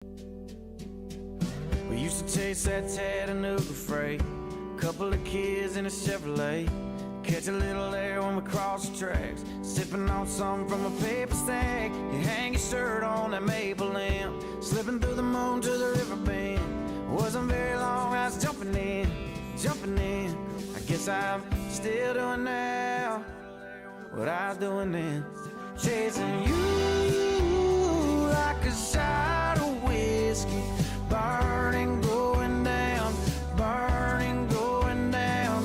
We used to chase that Chattanooga freight, couple of kids in a Chevrolet, catch a little air when we cross the tracks, sipping on something from a paper stack. You hang your shirt on that maple limb, slipping through the moon to the river bend. Wasn't very long, I was jumping in. I guess I'm still doing now what I was doing then, chasing you like a shot of whiskey, burning, going down,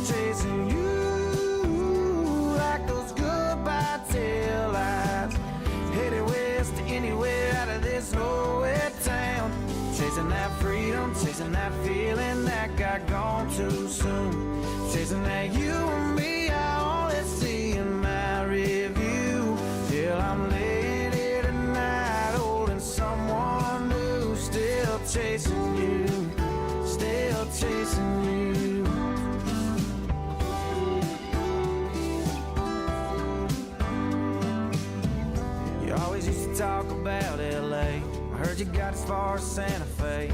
chasing you like those goodbye tail lights, headed west to anywhere out of this nowhere town, chasing that freedom, chasing that feeling that got gone too soon, chasing that you and me I only see in my review, till I'm laying here tonight holding someone new, still chasing you, still chasing you. You always used to talk about LA, I heard you got as far as Santa Fe.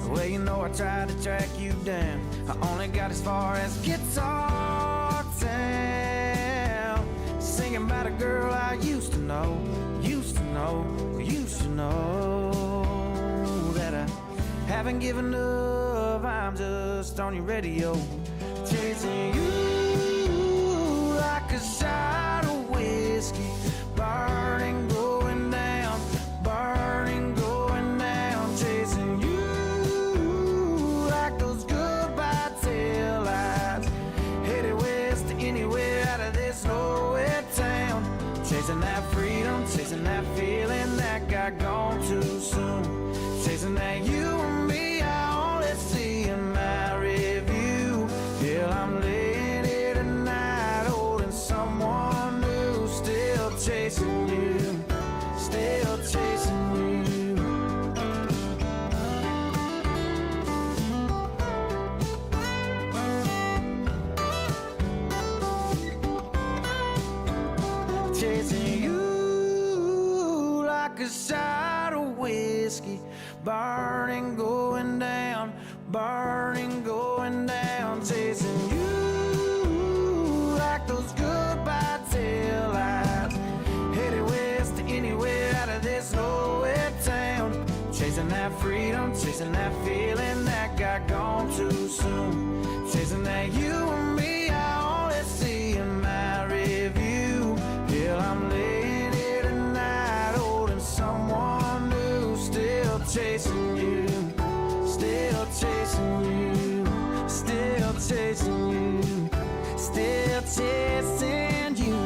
Well, you know I tried to track you down, I only got as far as Guitar Town, singing about a girl I used to know, that I haven't given up, I'm just on your radio, chasing you like a shot of whiskey, burning, going down, chasing you like those goodbye tail lights, headed west to anywhere out of this nowhere town, chasing that freedom, chasing that feeling that got gone too soon, chasing that you and me I only see in my review, till I'm laying here tonight holding someone new, still chasing you, still chasing you. Chasing you like a shot of whiskey, burning, going down, chasing you like those goodbye tail lights, headed west to anywhere out of this nowhere town, chasing that freedom, chasing that feeling that got gone too soon, chasing that you and me I only see in my review, till I'm laying here tonight holding someone new, still chasing you, still chasing you, still chasing you, still chasing you.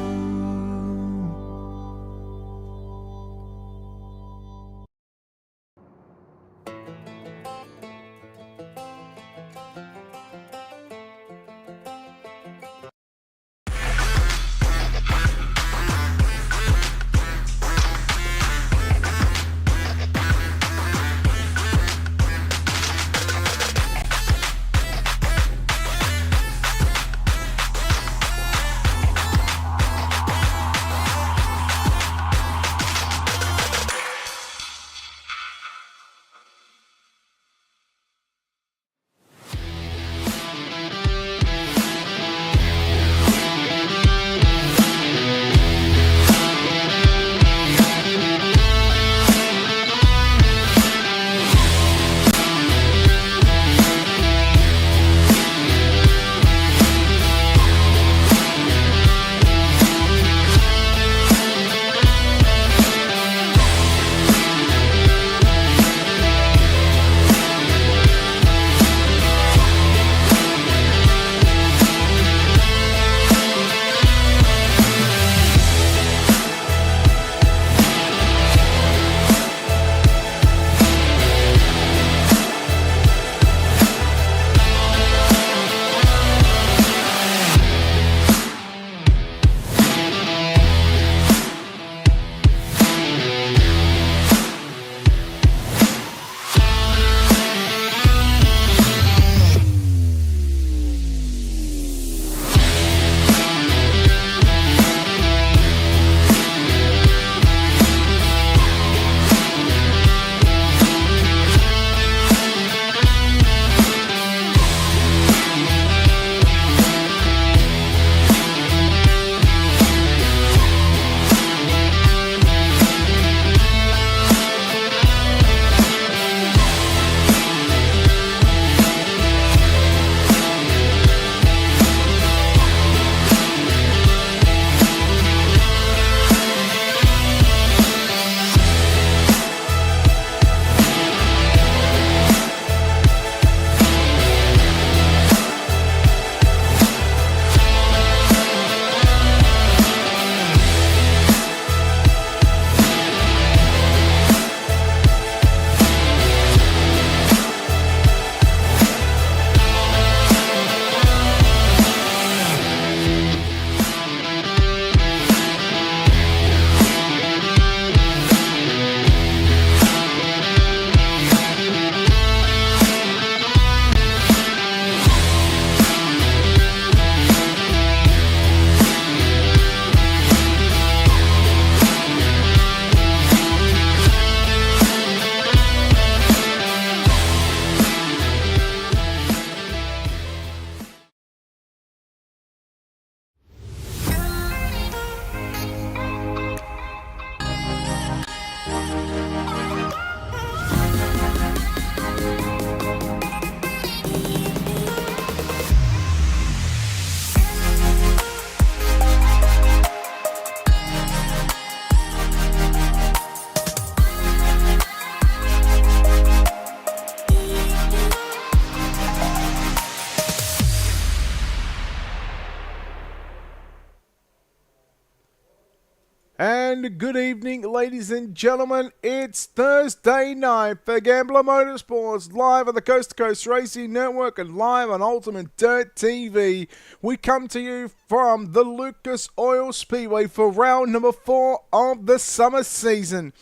and good evening, ladies and gentlemen. It's Thursday night for Gambler Motorsports, live on the Coast to Coast Racing Network and live on Ultimate Dirt TV. We come to you from the Lucas Oil Speedway for round number 4 of the summer season.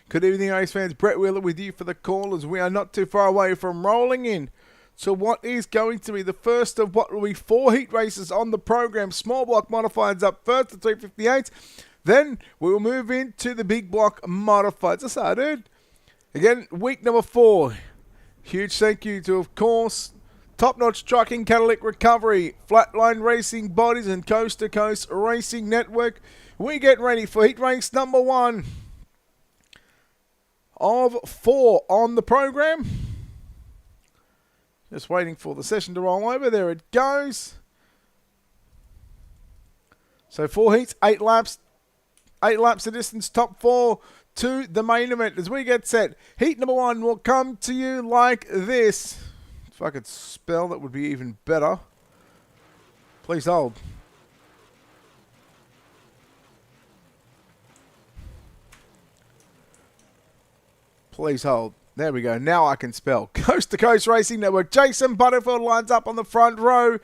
Good evening, race fans. Brett Wheeler with you for the call as we are not too far away from rolling in to what is going to be the first of what will be 4 heat races on the program. Small block modifieds up first at 358. Then we will move into the big block modifieds. That's how, dude. Again, week number 4. Huge thank you to, of course, Top Notch Trucking, Catalytic Recovery, Flatline Racing Bodies, and Coast to Coast Racing Network. We get ready for heat race number 1 of 4 on the program. Just waiting for the session to roll over. There it goes. So 4 heats, 8 laps. 8 laps of distance, top 4 to the main event. As we get set, heat number 1 will come to you like this. If I could spell, that would be even better. Please hold. Please hold. There we go. Now I can spell. Coast to Coast Racing Network. Jason Butterfield lines up on the front row.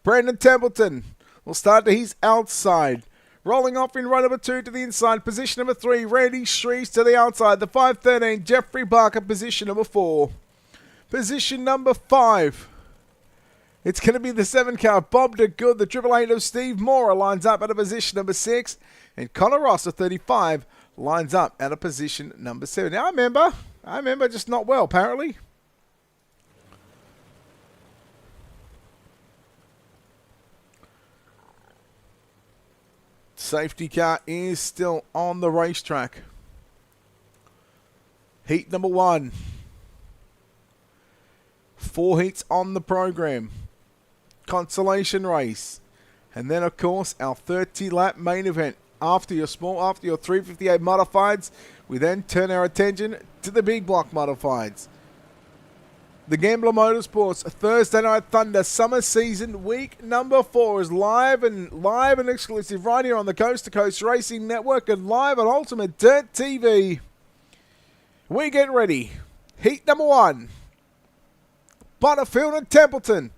Brandon Templeton will start to his outside. Rolling off in row number 2 to the inside. Position number 3, Randy Shrees to the outside. The 513, Jeffrey Barker, position number 4. Position number 5. It's going to be the 7 car, Bob DeGood. The 888 of Steve Mora lines up at a position number 6. And Connor Ross, of 35, lines up at a position number 7. Now I remember, just not well, apparently. Safety car is still on the racetrack. Heat number 1. 4 heats on the program. Consolation race. And then, of course, our 30-lap main event. After your 358 modifieds, we then turn our attention to the big block modifieds. The Gambler Motorsports Thursday Night Thunder Summer Season Week number 4 is live and exclusive right here on the Coast to Coast Racing Network and live on Ultimate Dirt TV. We get ready. Heat number 1. Butterfield and Templeton.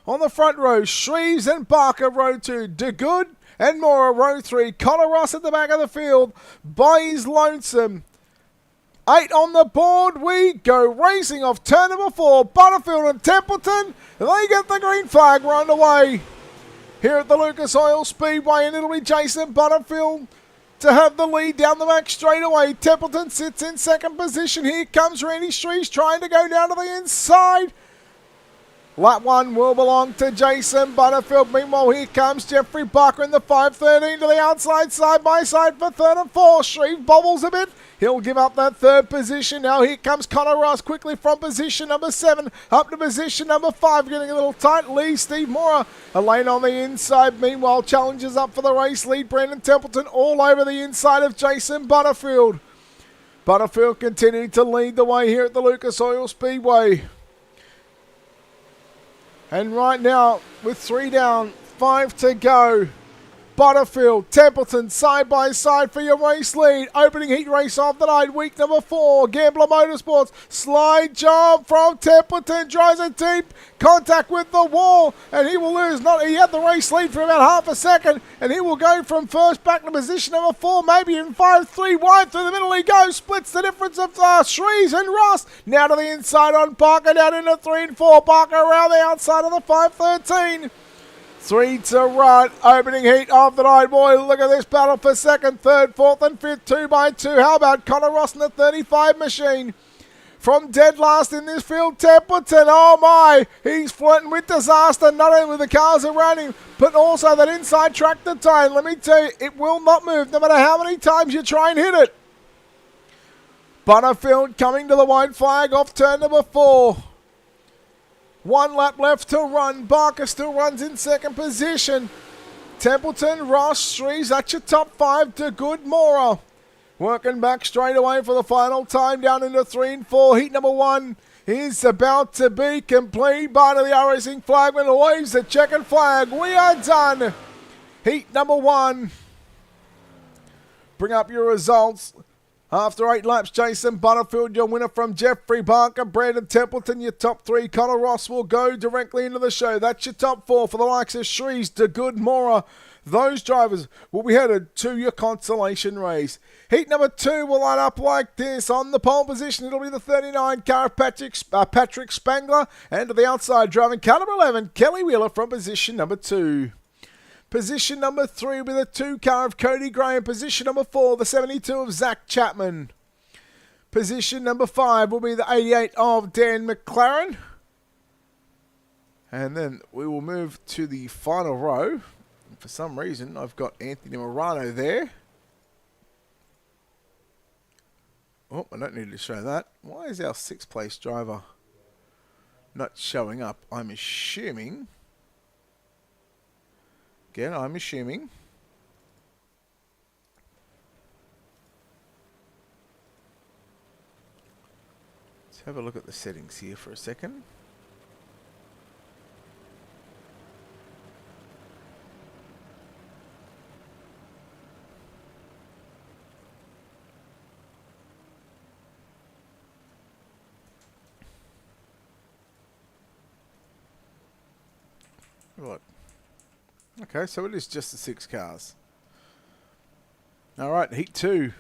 On the front row, Shreves and Barker, row 2. DeGood and Mora, row 3. Connor Ross at the back of the field by his lonesome. 8 on the board, we go racing off turn number 4. Butterfield and Templeton, they get the green flag right away. Here at the Lucas Oil Speedway, and it'll be Jason Butterfield to have the lead down the back straight away. Templeton sits in second position. Here comes Randy Shrees trying to go down to the inside. Lap 1 will belong to Jason Butterfield. Meanwhile, here comes Jeffrey Barker in the 513 to the outside, side by side for 3rd and 4th. Shreve bobbles a bit. He'll give up that 3rd position. Now here comes Connor Ross quickly from position number 7 up to position number 5. Getting a little tight. Lee Steve Mora, a lane on the inside. Meanwhile, challenges up for the race lead. Brandon Templeton all over the inside of Jason Butterfield. Butterfield continuing to lead the way here at the Lucas Oil Speedway. And right now, with 3 down, 5 to go, Butterfield, Templeton, side by side for your race lead. Opening heat race of the night, week number 4. Gambler Motorsports, slide job from Templeton, drives it deep, contact with the wall, and he will lose. He had the race lead for about half a second, and he will go from first back to position number 4, maybe in 5-3 wide through the middle he goes, splits the difference of Shrees and Ross. Now to the inside on Barker, down into 3 and 4. Barker around the outside of the 513. 3 to run, opening heat of the night. Boy, look at this battle for 2nd, 3rd, 4th and 5th, 2 by 2. How about Connor Ross in the 35 machine? From dead last in this field, Templeton, oh my, he's flirting with disaster, not only with the cars around him, but also that inside tractor tone. Let me tell you, it will not move, no matter how many times you try and hit it. Butterfield coming to the white flag off turn number 4. 1 lap left to run. Barker still runs in second position. Templeton, Ross, Shrees, that's your top 5 to good Mora. Working back straight away for the final time down into 3 and 4. Heat number 1 is about to be complete. Barter, the racing flagman, waves the checkered flag. We are done. Heat number 1. bring up your results. After 8 laps, Jason Butterfield, your winner from Jeffrey Barker, Brandon Templeton, your top 3. Connor Ross will go directly into the show. That's your top 4 for the likes of Shreves, DeGood, Mora. Those drivers will be headed to your consolation race. Heat number 2 will line up like this. On the pole position, it'll be the 39 car of Patrick Spangler. And to the outside, driving car number 11, Kelly Wheeler from position number 2. Position number 3 with a 2 car of Cody Graham. Position number 4, the 72 of Zach Chapman. Position number 5 will be the 88 of Dan McLaren. And then we will move to the final row. For some reason, I've got Anthony Morano there. Oh, I don't need to show that. Why is our 6th place driver not showing up? I'm assuming... Again, I'm assuming. Let's have a look at the settings here for a second. What? Okay, so it is just the 6 cars. Alright, Heat 2.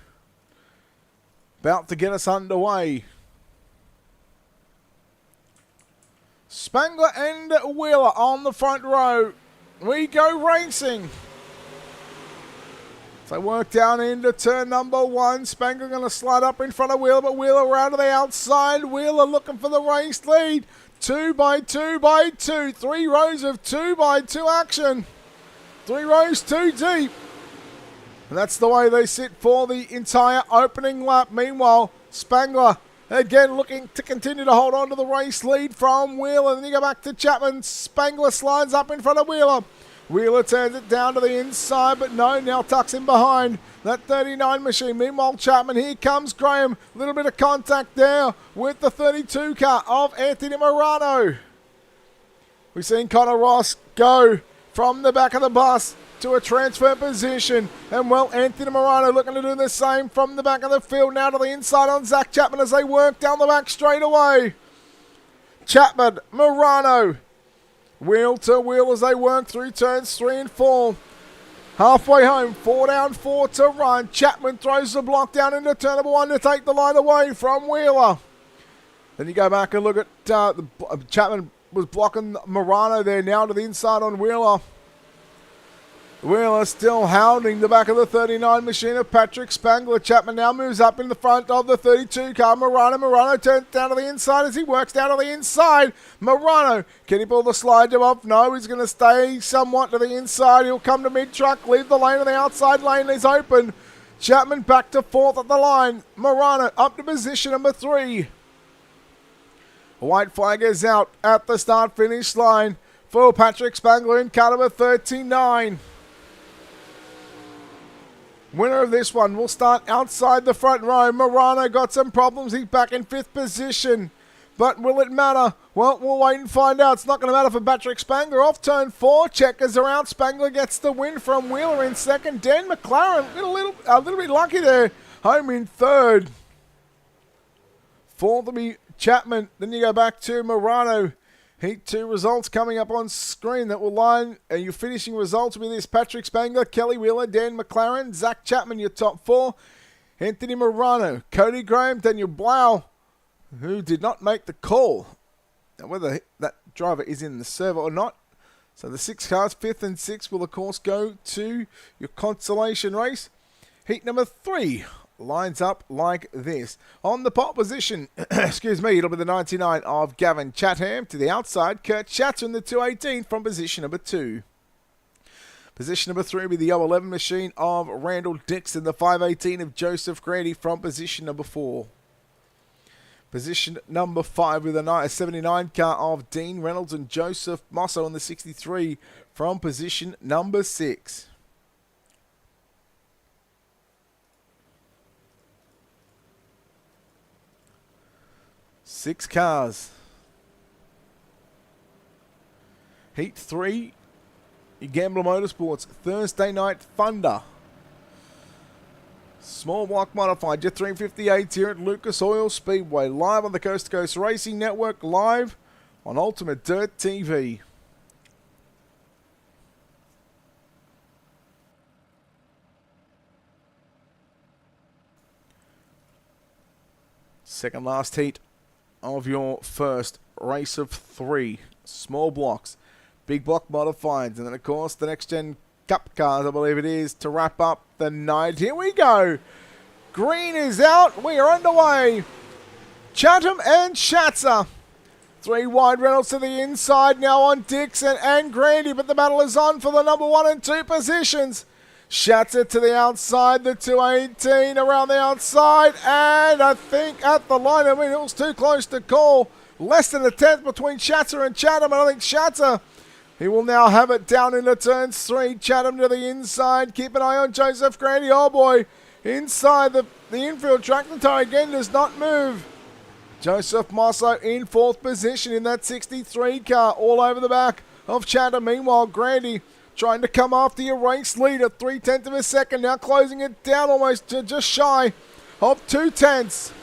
About to get us underway. Spangler and Wheeler on the front row. We go racing. So work down into turn number 1. Spangler going to slide up in front of Wheeler, but Wheeler around to the outside. Wheeler looking for the race lead. 2 by 2 by 2. 3 rows of 2 by 2 action. 3 rows too deep. And that's the way they sit for the entire opening lap. Meanwhile, Spangler again looking to continue to hold on to the race lead from Wheeler. Then you go back to Chapman. Spangler slides up in front of Wheeler. Wheeler turns it down to the inside, but no, now tucks in behind that 39 machine. Meanwhile, Chapman, here comes Graham. A little bit of contact there with the 32 car of Anthony Morano. We've seen Connor Ross go from the back of the bus to a transfer position. And well, Anthony Morano looking to do the same from the back of the field. Now to the inside on Zach Chapman as they work down the back straight away. Chapman, Morano, wheel to wheel as they work through turns 3 and 4. Halfway home, 4 down, 4 to run. Chapman throws the block down into turn number 1 to take the line away from Wheeler. Then you go back and look at Chapman was blocking Morano there, now to the inside on Wheeler. Wheeler still hounding the back of the 39 machine of Patrick Spangler. Chapman now moves up in the front of the 32 car. Morano turns down to the inside as he works down to the inside. Morano, can he pull the slide off? No, he's going to stay somewhat to the inside. He'll come to mid-truck, leave the lane, and the outside lane is open. Chapman back to 4th at the line. Morano up to position number 3. A white flag is out at the start-finish line for Patrick Spangler in car number 39. Winner of this one will start outside the front row. Morano got some problems. He's back in 5th position. But will it matter? Well, we'll wait and find out. It's not going to matter for Patrick Spangler. Off turn 4, checkers are out. Spangler gets the win from Wheeler in 2nd. Dan McLaren, a little bit lucky there. Home in 3rd. 4th will be Chapman. Then you go back to Morano. Heat 2 results coming up on screen that will line. Your finishing results will be this: Patrick Spangler, Kelly Wheeler, Dan McLaren, Zach Chapman, your top 4. Anthony Morano, Cody Graham, Daniel Blau, who did not make the call. Now, whether that driver is in the server or not. So the 6 cars, 5th and 6th, will of course go to your consolation race. Heat number 3 lines up like this. On the pole position, excuse me, it'll be the 99 of Gavin Chatham. To the outside, Kurt Schatzer in the 218 from position number 2. Position number 3 will be the 011 machine of Randall Dixon. The 518 of Joseph Grady from position number 4. Position number 5 with a 79 car of Dean Reynolds and Joseph Mosso in the 63 from position number 6. Six cars. Heat 3, Gambler Motorsports, Thursday Night Thunder. Small block modified, Jet 358 here at Lucas Oil Speedway, live on the Coast to Coast Racing Network, live on Ultimate Dirt TV. Second last heat of your first race of 3. Small blocks, big block modifieds, and then of course the next gen Cup cars, I believe it is, to wrap up the night. Here we go. Green is out. We are underway. Chatham and Schatzer. 3 wide, Reynolds to the inside now on Dixon and Grandy, but the battle is on for the number 1 and 2 positions. Schatzer to the outside, the 218 around the outside, and I think at the line, I mean, it was too close to call. Less than a tenth between Schatzer and Chatham, and I think Schatzer, he will now have it down into turns 3. Chatham to the inside. Keep an eye on Joseph Grandy. Oh boy. Inside the infield track. The tire again does not move. Joseph Mosso in 4th position in that 63 car. All over the back of Chatham. Meanwhile, Grandy trying to come after your race lead at 3/10 of a second. Now closing it down almost to just shy of 2/10.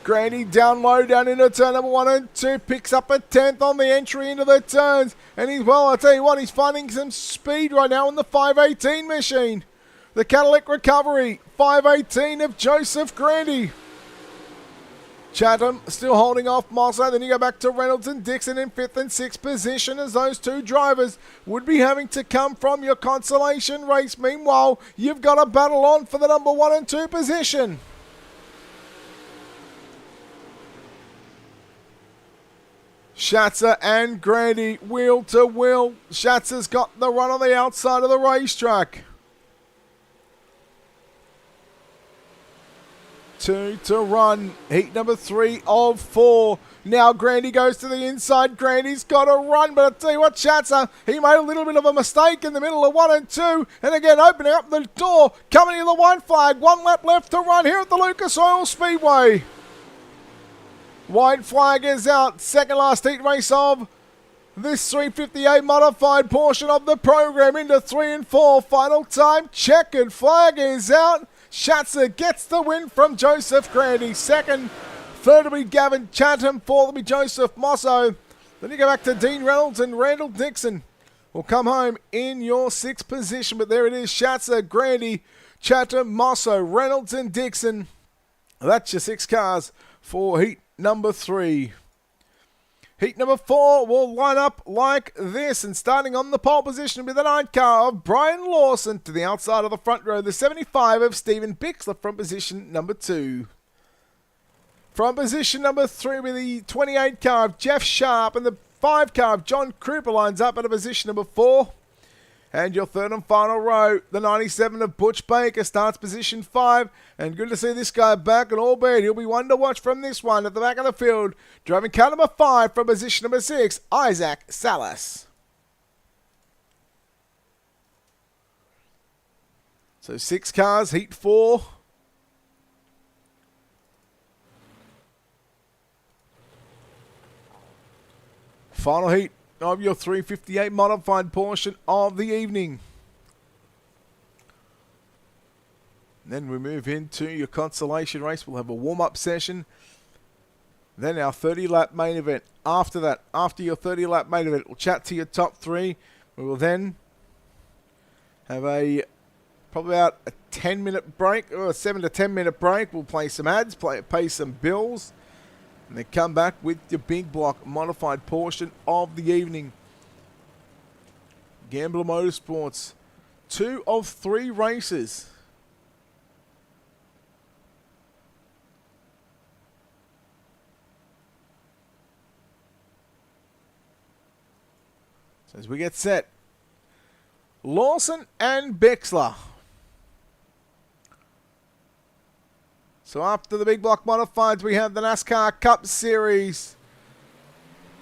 Grandy down low, down into turn number 1 and 2. Picks up a 10th on the entry into the turns. And he's, well, I tell you what, he's finding some speed right now in the 518 machine. The catalytic recovery, 518 of Joseph Grandy. Chatham still holding off Mosso. Then you go back to Reynolds and Dixon in 5th and 6th position, as those 2 drivers would be having to come from your consolation race. Meanwhile, you've got a battle on for the number 1 and 2 position. Schatzer and Grandy, wheel to wheel. Schatzer's got the run on the outside of the racetrack. 2 to run. Heat number 3 of 4. Now Grandy goes to the inside. Grandy's got a run, but I tell you what, Schatzer, he made a little bit of a mistake in the middle of 1 and 2. And again, opening up the door, coming to the white flag. 1 lap left to run here at the Lucas Oil Speedway. White flag is out. Second last heat race of this 358 modified portion of the program into 3 and 4. Final time. Checkered flag is out. Schatzer gets the win from Joseph Grandy. Second. Third will be Gavin Chatham. Fourth will be Joseph Mosso. Then you go back to Dean Reynolds and Randall Dixon. Will come home in your 6th position. But there it is. Schatzer, Grandy, Chatham, Mosso, Reynolds and Dixon. That's your 6 cars for heat number 3. Heat number 4 will line up like this, and starting on the pole position will be the 9 car of Brian Lawson to the outside of the front row, the 75 of Stephen Bixler from position number 2. From position number 3 will be the 28 car of Jeff Sharp, and the 5 car of John Cooper lines up at a position number 4. And your third and final row, the 97 of Butch Baker starts position 5. And good to see this guy back, and albeit he'll be one to watch from this one at the back of the field. Driving car number 5 from position number 6, Isaac Salas. So 6 cars, heat 4. Final heat of your 358 modified portion of the evening. Then we move into your consolation race. We'll have a warm-up session. Then our 30-lap main event. After that, after your 30-lap main event, we'll chat to your top 3. We will then have probably about a 10-minute break, or a 7 to 10-minute break. We'll play some ads, pay some bills, and then come back with your big block modified portion of the evening. Gambler Motorsports, 2 of 3 races. So as we get set, Lawson and Bixler. So after the big block modifieds, we have the NASCAR Cup Series.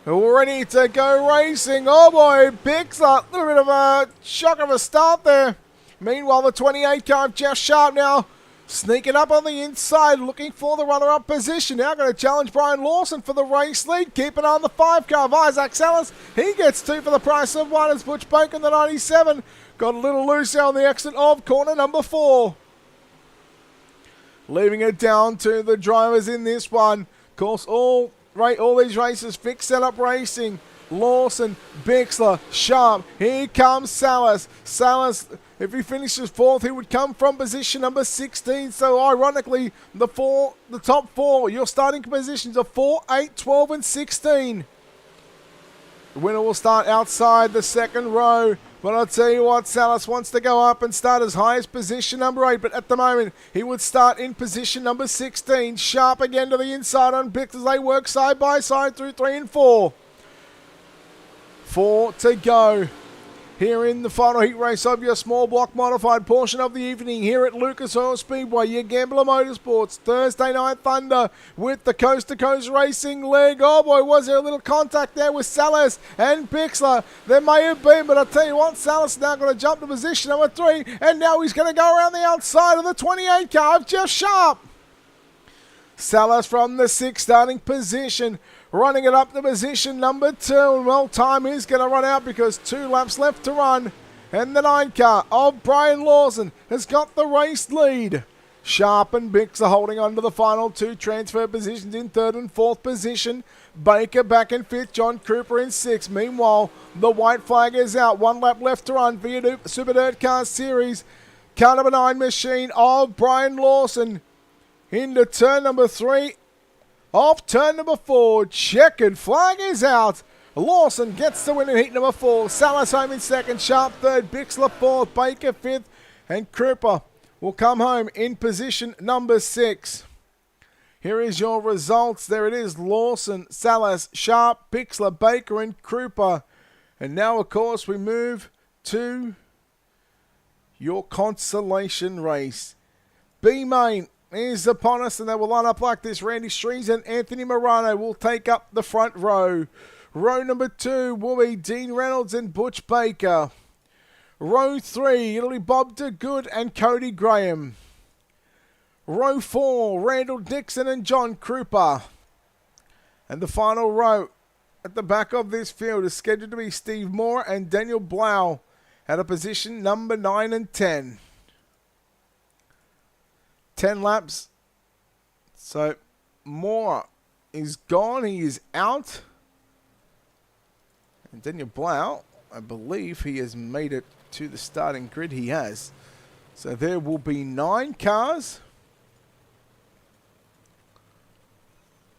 We're ready to go racing. Oh boy, Bixler, a little bit of a shock of a start there. Meanwhile, the 28 car of Jeff Sharp now sneaking up on the inside, looking for the runner-up position. Now going to challenge Brian Lawson for the race lead. Keep an eye on the 5 car of Isaac Salas. He gets 2 for the price of 1 as Butch Baker, the 97. Got a little loose there on the exit of corner number 4. leaving it down to the drivers in this one. Of course, all these races, fixed setup racing. Lawson, Bixler, Sharp. Here comes Salas. Salas, if he finishes fourth, he would come from position number 16. So ironically, the top four, your starting positions are 4, 8, 12, and 16. The winner will start outside the second row. But I'll tell you what, Salas wants to go up and start as high as position number 8. But at the moment, he would start in position number 16. Sharp again to the inside on Bix as they work side by side through 3 and 4. 4 to go here in the final heat race of your small block modified portion of the evening here at Lucas Oil Speedway, your Gambler Motorsports Thursday Night Thunder with the Coast to Coast Racing leg. Oh boy, was there a little contact there with Salas and Bixler? There may have been, but I'll tell you what, Salas now going to jump to position number 3, and now he's going to go around the outside of the 28 car of Jeff Sharp. Salas from the 6th starting position, running it up to position number 2. And well, time is going to run out because 2 laps left to run. And the 9 car of Brian Lawson has got the race lead. Sharp and Bix are holding on to the final 2 transfer positions in 3rd and 4th position. Baker back in 5th, John Cooper in 6th. Meanwhile, the white flag is out. 1 lap left to run for your Super Dirt Car Series. Car number 9 machine of Brian Lawson into turn number 3. Off turn number 4, checkered flag is out. Lawson gets the win in heat number 4. Salas home in 2nd, Sharp 3rd, Bixler 4th, Baker 5th, and Cooper will come home in position number 6. Here is your results. There it is, Lawson, Salas, Sharp, Bixler, Baker, and Cooper. And now, of course, we move to your consolation race. B-Main is upon us, and they will line up like this. Randy Strees and Anthony Morano will take up the front row. Row number 2 will be Dean Reynolds and Butch Baker. Row 3, it'll be Bob DeGood and Cody Graham. Row 4, Randall Dixon and John Cooper. And the final row at the back of this field is scheduled to be Steve Moore and Daniel Blau at a position number 9 and 10. 10 laps. So Moore is gone. He is out. And Daniel Blau, I believe he has made it to the starting grid. He has. So there will be 9 cars.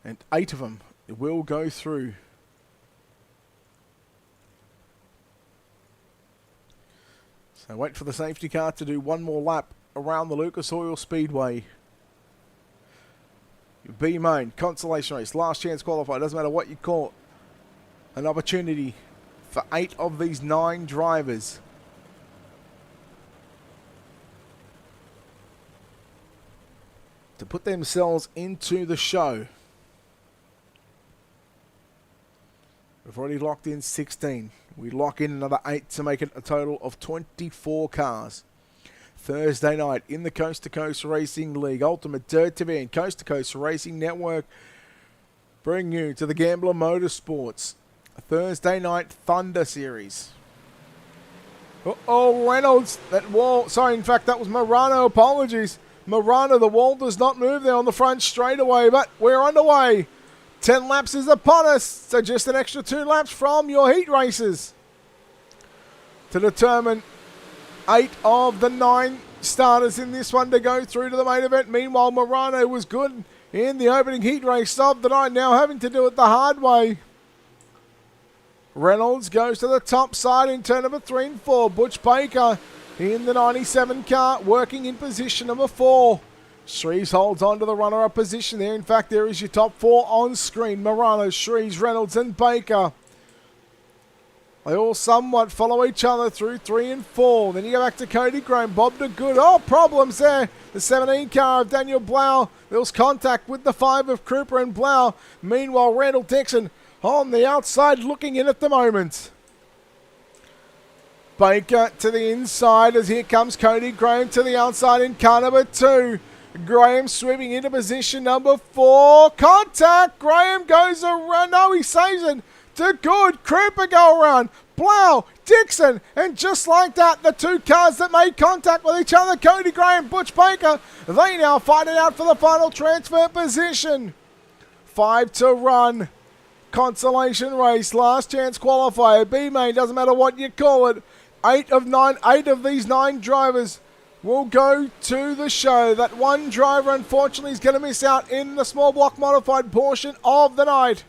And 8 of them will go through. So wait for the safety car to do one more lap around the Lucas Oil Speedway. B-Main, consolation race, last chance qualifier, doesn't matter what you call it. An opportunity for 8 of these 9 drivers. To put themselves into the show. We've already locked in 16. We lock in another 8 to make it a total of 24 cars. Thursday night in the Coast to Coast Racing League, Ultimate Dirt TV and Coast to Coast Racing Network bring you to the Gambler Motorsports Thursday Night Thunder Series. Oh, Reynolds, that wall, sorry, in fact that was Morano, apologies. Morano, the wall does not move there on the front straightaway, but we're underway. 10 laps is upon us, so just an extra 2 laps from your heat races to determine 8 of the 9 starters in this one to go through to the main event. Meanwhile, Morano was good in the opening heat race of the night, now having to do it the hard way. Reynolds goes to the top side in turn number 3 and 4. Butch Baker in the 97 car, working in position number 4. Shreves holds on to the runner-up position there. In fact, there is your top 4 on screen. Morano, Shreves, Reynolds, and Baker. They all somewhat follow each other through 3 and 4. Then you go back to Cody Graham, Bob DeGood. Oh, problems there. The 17 car of Daniel Blau. There was contact with the 5 of Cooper and Blau. Meanwhile, Randall Dixon on the outside looking in at the moment. Baker to the inside as here comes Cody Graham to the outside in car number 2. Graham sweeping into position number 4. Contact. Graham goes around. No, he saves it. to good. Krupa go around. Blau, Dixon, and just like that, the two cars that made contact with each other, Cody Gray and Butch Baker, they now fight it out for the final transfer position. 5 to run. Consolation race, last chance qualifier. B-main, doesn't matter what you call it. 8 of these 9 drivers will go to the show. That one driver, unfortunately, is going to miss out in the small block modified portion of the night.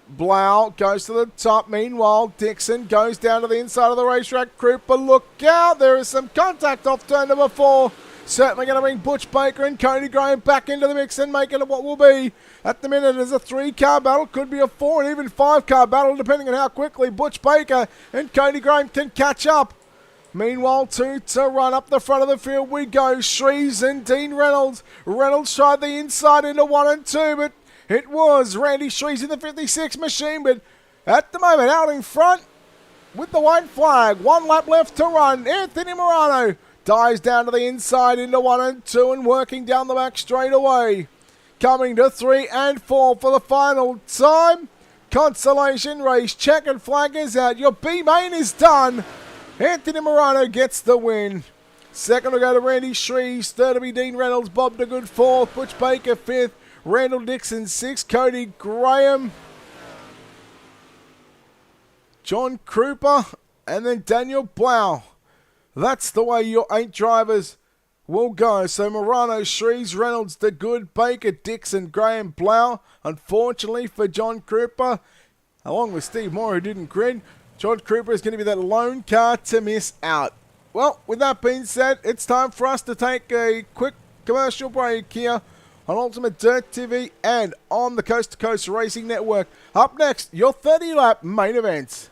Blau goes to the top. Meanwhile, Dixon goes down to the inside of the racetrack. Krupa, look out. There is some contact off turn number 4. Certainly going to bring Butch Baker and Cody Graham back into the mix and make it what will be, at the minute, is a 3-car battle. Could be a 4 and even 5-car battle, depending on how quickly Butch Baker and Cody Graham can catch up. Meanwhile, 2 to run up the front of the field we go. Shreves and Dean Reynolds. Reynolds tried the inside into 1 and 2, but it was Randy Shreves in the 56 machine. But at the moment, out in front with the white flag. 1 lap left to run. Anthony Morano dives down to the inside into 1 and 2 and working down the back straight away. Coming to 3 and 4 for the final time. Consolation race. Checkered flag is out. Your B main is done. Anthony Morano gets the win. Second will go to Randy Shreves. Third will be Dean Reynolds. Bob DeGood 4th. Butch Baker 5th. Randall Dixon 6th. Cody Graham. John Krupa. And then Daniel Blau. That's the way your 8 drivers will go. So Morano, Shreves, Reynolds, DeGood, Baker, Dixon, Graham, Blau. Unfortunately for John Krupa, along with Steve Moore, who didn't grid, John Krupa is going to be that lone car to miss out. Well, with that being said, it's time for us to take a quick commercial break here on Ultimate Dirt TV and on the Coast to Coast Racing Network. Up next, your 30-lap main events.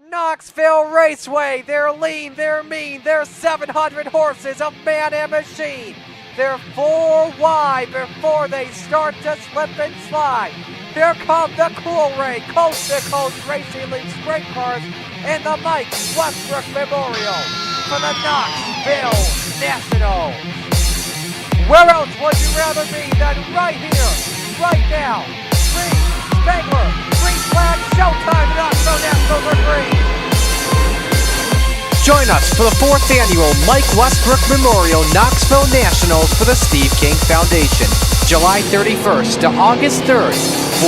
Knoxville Raceway, they're lean, they're mean, they're 700 horses of man and machine. They're 4 wide before they start to slip and slide. Here come the Cool Ray Coast to Coast Racing League Sprint Cars and the Mike Westbrook Memorial for the Knoxville National. Where else would you rather be than right here, right now? Green, Spangler, green flag, showtime, Knoxville National for green. Join us for the 4th annual Mike Westbrook Memorial Knoxville Nationals for the Steve King Foundation, July 31st to August 3rd.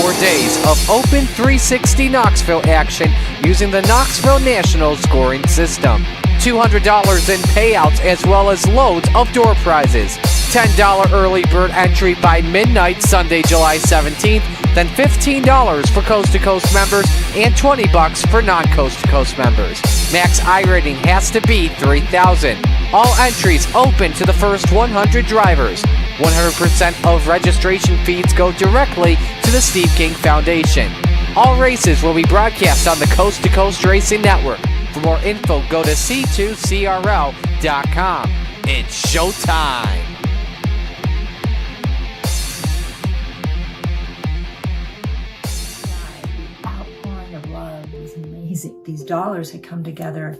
4 days of open 360 Knoxville action using the Knoxville National scoring system. $200 in payouts as well as loads of door prizes. $10 early bird entry by midnight Sunday, July 17th, then $15 for Coast to Coast members and $20 for non-Coast to Coast members. Max I rating has to be 3,000. All entries open to the first 100 drivers. 100% of registration fees go directly to the Steve King Foundation. All races will be broadcast on the Coast to Coast Racing Network. For more info, go to c2crl.com. It's showtime. These dollars had come together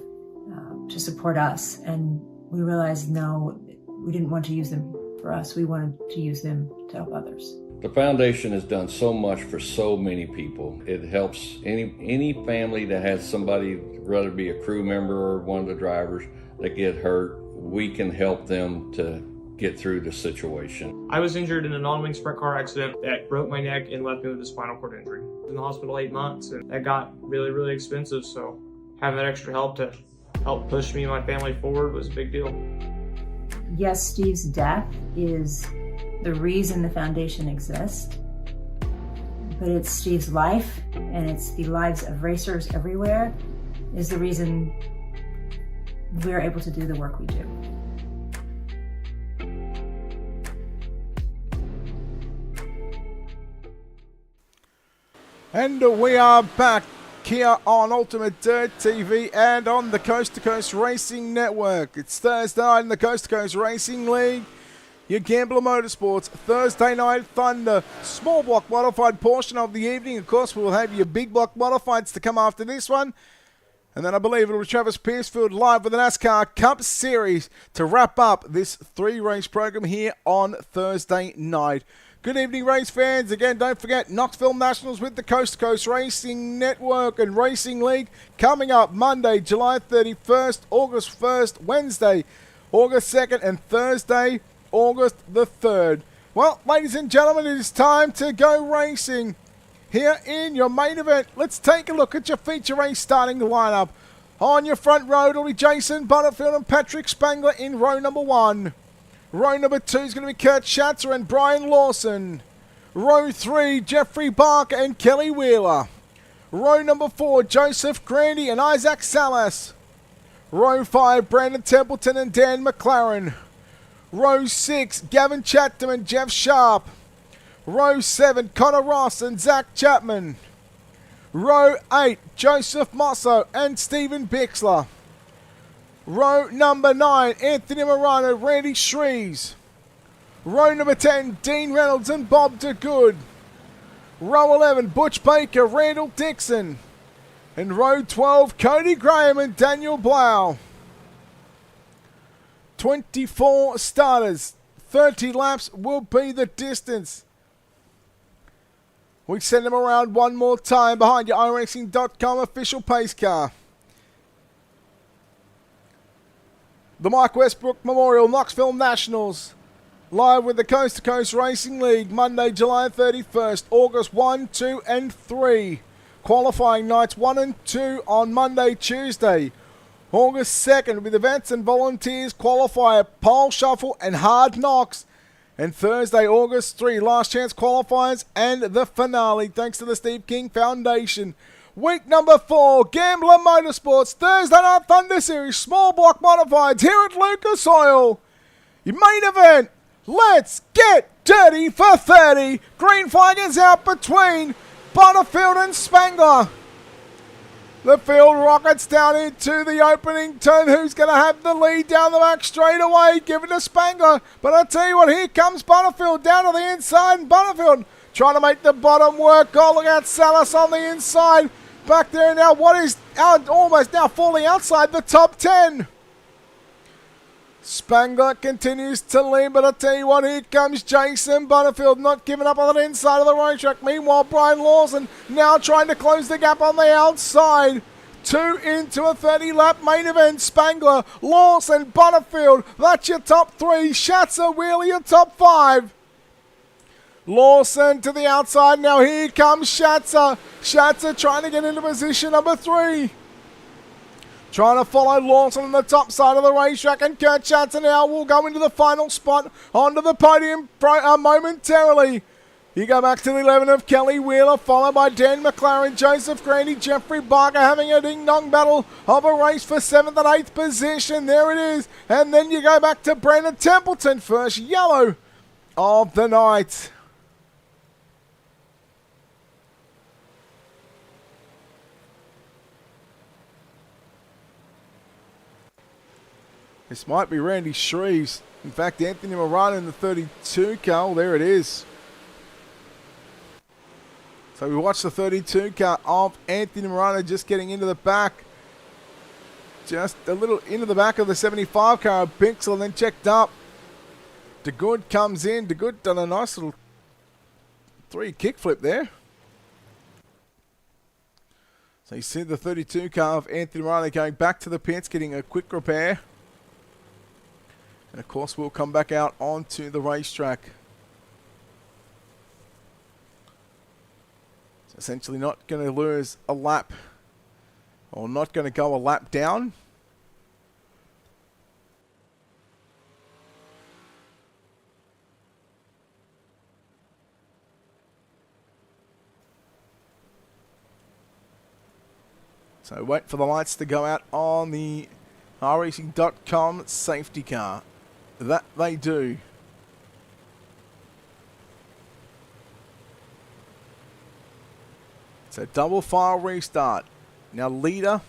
to support us, and we realized no, we didn't want to use them for us. We wanted to use them to help others. The foundation has done so much for so many people. It helps any family that has somebody, whether it be a crew member or one of the drivers, that get hurt. We can help them to get through the situation. I was injured in a non-wing sprint car accident that broke my neck and left me with a spinal cord injury. I was in the hospital 8 months, and that got really, really expensive, so having that extra help to help push me and my family forward was a big deal. Yes, Steve's death is the reason the foundation exists, but it's Steve's life, and it's the lives of racers everywhere, is the reason we're able to do the work we do. And we are back here on Ultimate Dirt TV and on the Coast to Coast Racing Network. It's Thursday night in the Coast to Coast Racing League. Your Gambler Motorsports Thursday Night Thunder small block modified portion of the evening. Of course, we'll have your big block modifieds to come after this one. And then I believe it'll be Travis Piercefield live with the NASCAR Cup Series to wrap up this 3-race program here on Thursday night. Good evening, race fans. Again, don't forget Knoxville Nationals with the Coast to Coast Racing Network and Racing League coming up Monday, July 31st, August 1st, Wednesday, August 2nd, and Thursday, August the 3rd. Well, ladies and gentlemen, it is time to go racing here in your main event. Let's take a look at your feature race starting lineup. On your front row, it'll be Jason Butterfield and Patrick Spangler in row number 1. Row number 2 is going to be Kurt Schatzer and Brian Lawson. Row 3, Jeffrey Barker and Kelly Wheeler. Row number 4, Joseph Grandy and Isaac Salas. Row 5, Brandon Templeton and Dan McLaren. Row 6, Gavin Chatham and Jeff Sharp. Row 7, Connor Ross and Zach Chapman. Row 8, Joseph Mosso and Stephen Bixler. Row number 9, Anthony Morano, Randy Shreves. Row number 10, Dean Reynolds and Bob DeGood. Row 11, Butch Baker, Randall Dixon. And row 12, Cody Graham and Daniel Blau. 24 starters, 30 laps will be the distance. We send them around one more time behind your iRacing.com official pace car. The Mike Westbrook Memorial Knoxville Nationals, live with the Coast to Coast Racing League, Monday, July 31st, August 1, 2, and 3. Qualifying nights 1 and 2 on Monday, Tuesday. August 2nd with events and volunteers, qualifier, pole shuffle, and hard knocks. And Thursday, August 3, last chance qualifiers and the finale, thanks to the Steve King Foundation. Week number 4, Gambler Motorsports, Thursday Night Thunder Series, small block modifieds here at Lucas Oil. Your main event, let's get dirty for 30. Green flag is out between Butterfield and Spangler. The field rockets down into the opening turn. Who's going to have the lead down the back straight away? Give it to Spangler. But I tell you what, here comes Butterfield down to the inside. And Butterfield trying to make the bottom work. Oh, look at Salas on the inside. Back there now, what is almost now falling outside the top 10. Spangler continues to lead, but I tell you what, here comes Jason Butterfield, not giving up on the inside of the racetrack. Meanwhile, Brian Lawson now trying to close the gap on the outside. 2 into a 30-lap main event. Spangler, Lawson, Butterfield, that's your top 3. Schatzer, Wheeler, your top 5. Lawson to the outside. Now here comes Schatzer. Schatzer trying to get into position number 3. Trying to follow Lawson on the top side of the racetrack. And Kurt Schatzer now will go into the final spot onto the podium momentarily. You go back to the 11 of Kelly Wheeler, followed by Dan McLaren, Joseph Grandy, Jeffrey Barker having a ding-dong battle of a race for 7th and 8th position. There it is. And then you go back to Brandon Templeton, first yellow of the night. This might be Randy Shreves. In fact, Anthony Morano in the 32 car. Well, there it is. So we watched the 32 car of Anthony Morano just getting into the back. Just a little into the back of the 75 car of Bixel, and then checked up. DeGood comes in. DeGood done a nice little 3 kickflip there. So you see the 32 car of Anthony Morano going back to the pits, getting a quick repair. And of course, we'll come back out onto the racetrack. It's essentially not going to lose a lap, or not going to go a lap down. So wait for the lights to go out on the iRacing.com safety car. That they do. It's a double file restart. Now leader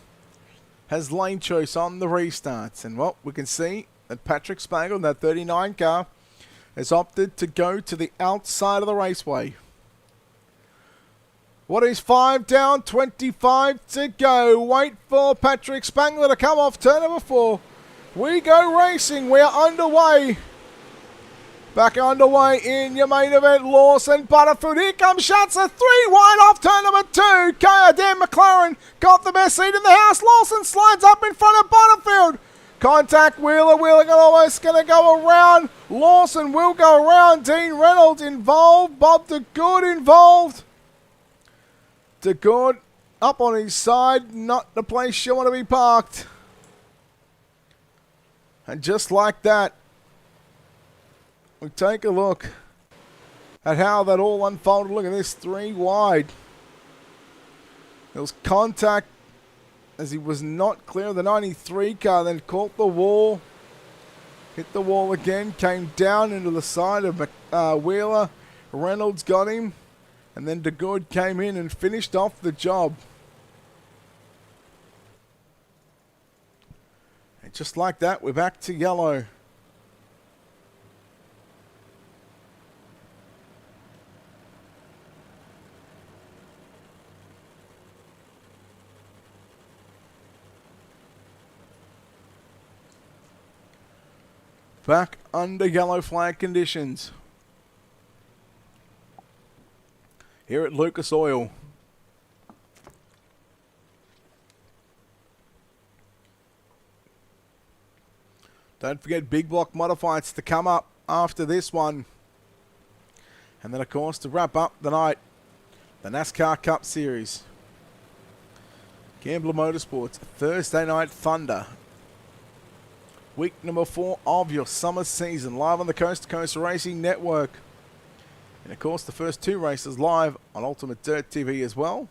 has lane choice on the restarts. And well, we can see that Patrick Spangler in that 39 car has opted to go to the outside of the raceway. What is 5 down, 25 to go. Wait for Patrick Spangler to come off turn number 4. We go racing. We are underway Back underway in your main event, Lawson Butterfield. Here comes Schatzer, 3 wide off turn number 2. Dan McLaren got the best seat in the house. Lawson slides up in front of Butterfield. Contact Wheeler. Wheeler almost going to go around. Lawson will go around. Dean Reynolds involved. Bob DeGood involved. DeGood up on his side. Not the place you want to be parked. And just like that, we take a look at how that all unfolded. Look at this, 3 wide. There was contact as he was not clear of the 93 car, then caught the wall. Hit the wall again, came down into the side of Wheeler. Reynolds got him, and then DeGood came in and finished off the job. And just like that, we're back to yellow. Back under yellow flag conditions. Here at Lucas Oil. Don't forget big block modifieds to come up after this one. And then of course to wrap up the night, the NASCAR Cup Series. Gambler Motorsports, Thursday Night Thunder. Week number 4 of your summer season, live on the Coast to Coast Racing Network. And of course, the first 2 races live on Ultimate Dirt TV as well.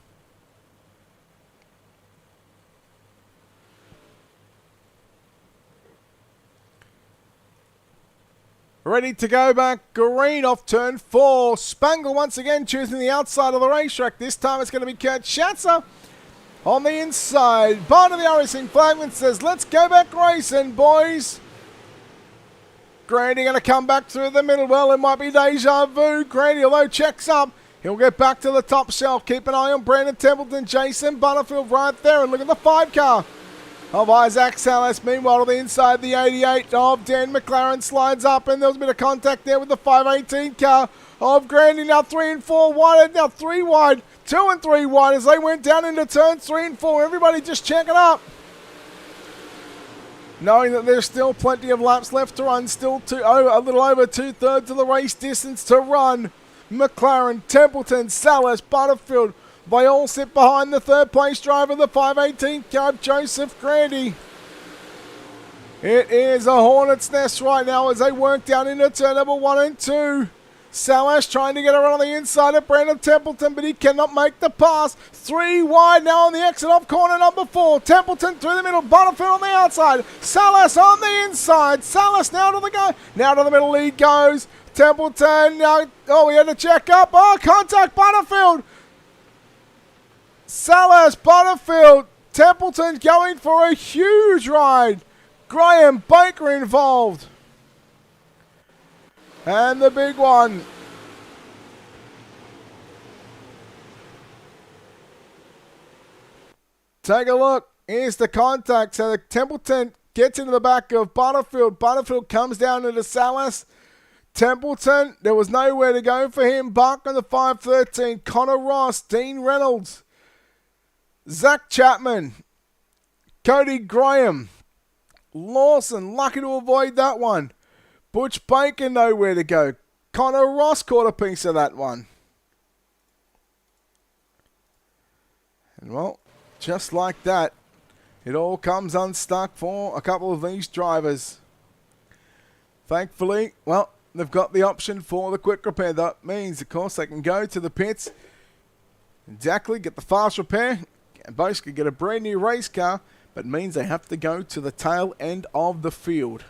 Ready to go back, green off turn 4. Spangle once again choosing the outside of the racetrack. This time it's going to be Kurt Schatzer. On the inside, part of the racing flagman says, let's go back racing, boys. Grandy going to come back through the middle. Well, it might be deja vu. Grandy, although checks up, he'll get back to the top shelf. Keep an eye on Brandon Templeton, Jason Butterfield right there. And look at the 5 car of Isaac Salas. Meanwhile, to the inside, the 88 of Dan McLaren slides up. And there was a bit of contact there with the 518 car of Grandy. Now 3 and 4 wide, now 3 wide. 2 and 3 wide as they went down into turns 3 and 4. Everybody just checking up. Knowing that there's still plenty of laps left to run. Still a little over 2/3 of the race distance to run. McLaren, Templeton, Salas, Butterfield. They all sit behind the 3rd place driver, the 518 car, Joseph Grandy. It is a hornet's nest right now as they work down into turn number 1 and 2. Salas trying to get around on the inside of Brandon Templeton, but he cannot make the pass. 3 wide now on the exit off corner number 4. Templeton through the middle, Butterfield on the outside. Salas on the inside. Salas now to the go. Now to the middle he goes. Templeton now, he had to check up. Oh, contact Butterfield. Salas, Butterfield, Templeton going for a huge ride. Graham Baker involved. And the big one. Take a look. Here's the contact. So the Templeton gets into the back of Butterfield. Butterfield comes down into Salas. Templeton, there was nowhere to go for him. Bark on the 513. Connor Ross, Dean Reynolds, Zach Chapman, Cody Graham, Lawson, lucky to avoid that one. Butch Baker, nowhere to go. Connor Ross caught a piece of that one. And well, just like that, it all comes unstuck for a couple of these drivers. Thankfully, well, they've got the option for the quick repair. That means, of course, they can go to the pits, exactly, get the fast repair, and basically get a brand new race car, but means they have to go to the tail end of the field.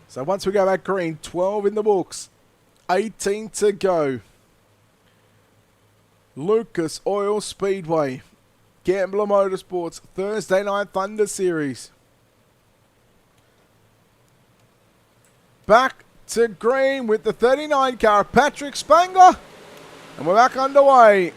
So once we go back green, 12 in the books, 18 to go. Lucas Oil Speedway, Gambler Motorsports, Thursday Night Thunder Series. Back to green with the 39 car, Patrick Spangler. And we're back underway.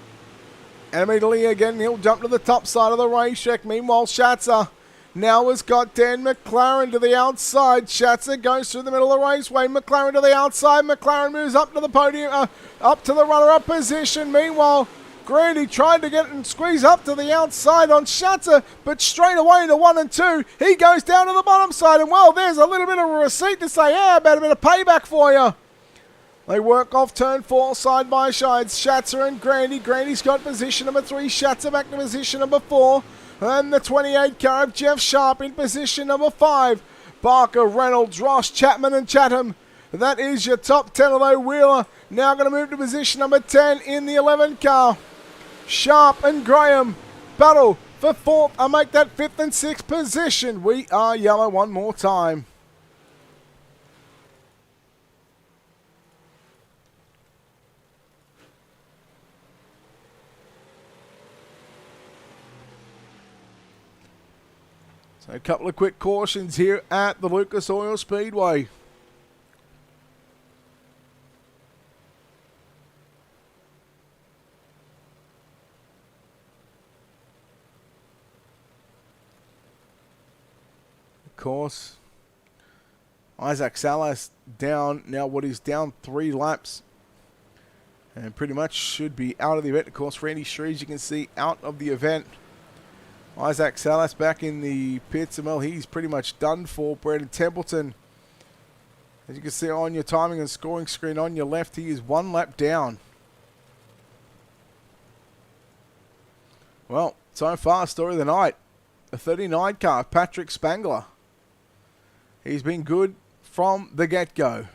And immediately again, he'll jump to the top side of the racetrack. Meanwhile, Schatzer now has got Dan McLaren to the outside. Schatzer goes through the middle of the raceway. McLaren to the outside. McLaren moves up to the podium, up to the runner-up position. Meanwhile, Grandy tried to get and squeeze up to the outside on Schatzer, but straight away into 1 and 2, he goes down to the bottom side. And well, there's a little bit of a receipt to say, yeah, about a bit of payback for you. They work off turn 4 side by side. Schatzer and Grandy. Grandy's got position number 3. Schatzer back to position number 4. And the 28 car of Jeff Sharp in position number 5. Barker, Reynolds, Ross, Chapman and Chatham. That is your top 10, although Wheeler now going to move to position number 10 in the 11 car. Sharp and Graham battle for 4th. I make that 5th and 6th position. We are yellow one more time. So a couple of quick cautions here at the Lucas Oil Speedway. Of course, Isaac Salas down now. What is down 3 laps, and pretty much should be out of the event. Of course, Randy Shreves, you can see, out of the event. Isaac Salas back in the pits, and well, he's pretty much done for. Brandon Templeton, as you can see on your timing and scoring screen on your left, he is 1 lap down. Well, so far, story of the night, the 39 car, Patrick Spangler. He's been good from the get-go.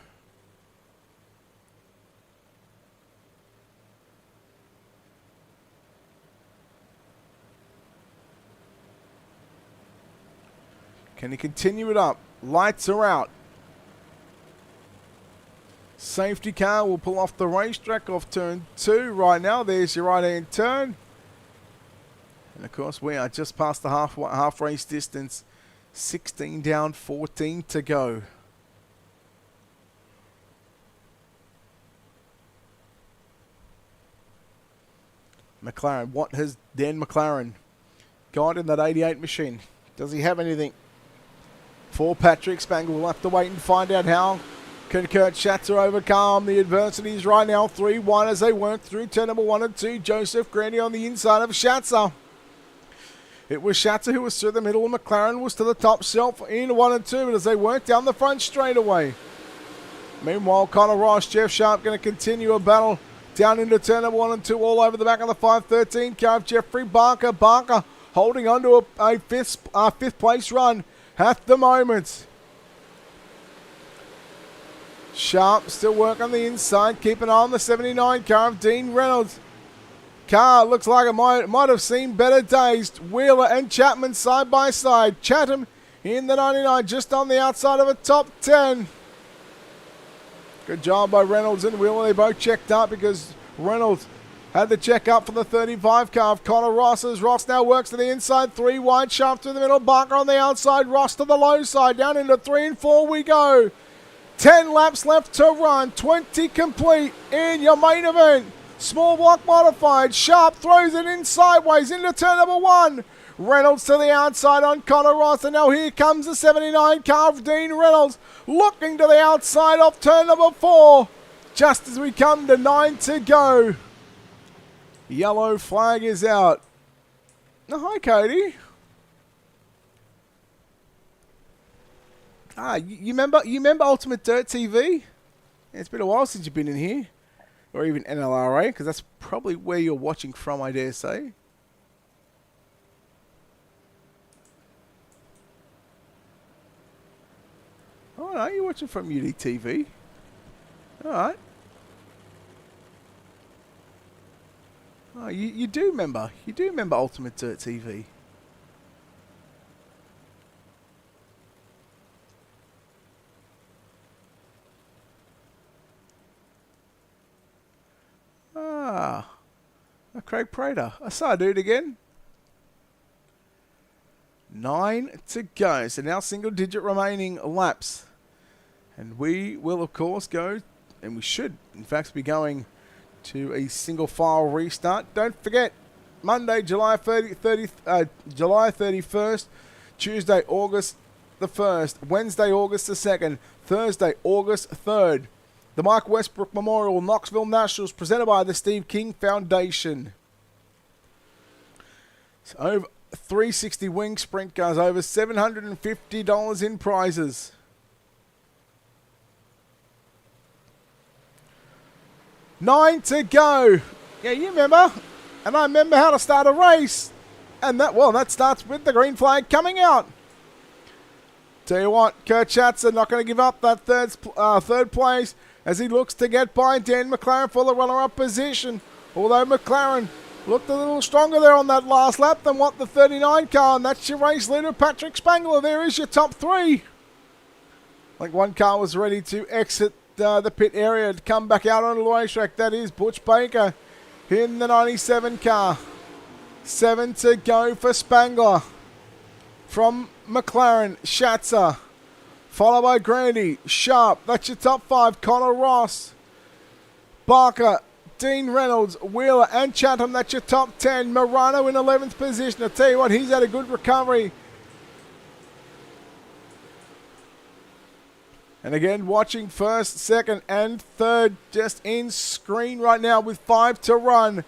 Can he continue it up? Lights are out. Safety car will pull off the racetrack off turn 2 right now. There's your right-hand turn. And of course, we are just past the half race distance. 16 down, 14 to go. McLaren, what has Dan McLaren got in that 88 machine? Does he have anything for Patrick Spangler? We'll have to wait and find out how can Kurt Schatzer overcome the adversities right now. 3-1 as they work through turn number 1 and 2. Joseph Grandy on the inside of Schatzer. It was Schatzer who was through the middle, and McLaren was to the top shelf in 1 and 2, but as they work down the front straightaway. Meanwhile, Connor Ross, Jeff Sharp going to continue a battle down into turn number 1 and 2, all over the back of the 513 car of Jeffrey Barker. Barker holding on to a fifth place run at the moment. Sharp still working on the inside. Keep an eye on the 79 car of Dean Reynolds. Car looks like it might have seen better days. Wheeler and Chapman side by side. Chatham in the 99 just on the outside of a top 10. Good job by Reynolds and Wheeler. They both checked up because Reynolds had the check up for the 35 car of Connor Ross, as Ross now works to the inside. 3 wide, Sharp through the middle. Barker on the outside. Ross to the low side. Down into 3 and 4 we go. 10 laps left to run. 20 complete in your main event. Small block modified. Sharp throws it in sideways into turn number 1. Reynolds to the outside on Connor Ross. And now here comes the 79 car of Dean Reynolds. Looking to the outside off turn number 4. Just as we come to 9 to go. Yellow flag is out. Oh, hi, Cody. You remember Ultimate Dirt TV? Yeah, it's been a while since you've been in here. Or even NLRA, because that's probably where you're watching from, I dare say. Oh, no, you're watching from UDTV. Alright. Oh, you do remember. You do remember Ultimate Dirt TV. Craig Prater. I saw a dude again. 9 to go. So now single digit remaining laps. And we will, of course, go, and we should, in fact, be going to a single file restart. Don't forget, Monday, July 31st, Tuesday, August the 1st, Wednesday, August the 2nd, Thursday, August 3rd. The Mike Westbrook Memorial Knoxville Nationals presented by the Steve King Foundation. It's over 360 wing sprint cars, over $750 in prizes. Nine to go. Yeah, you remember. And I remember how to start a race. And that starts with the green flag coming out. Tell you what, Kurt Schatzer not going to give up that third place as he looks to get by Dan McLaren for the runner-up position. Although McLaren looked a little stronger there on that last lap than what the 39 car, and that's your race leader, Patrick Spangler. There is your top three. I think one car was ready to exit the pit area to come back out onto the racetrack. That is Butch Baker in the 97 car. 7 to go for Spangler. From McLaren, Schatzer. Followed by Grandy, Sharp. That's your top five. Connor Ross, Barker, Dean Reynolds, Wheeler, and Chatham. That's your top 10. Morano in 11th position. I tell you what, he's had a good recovery. And again, watching first, second, and third just in screen right now with 5 to run.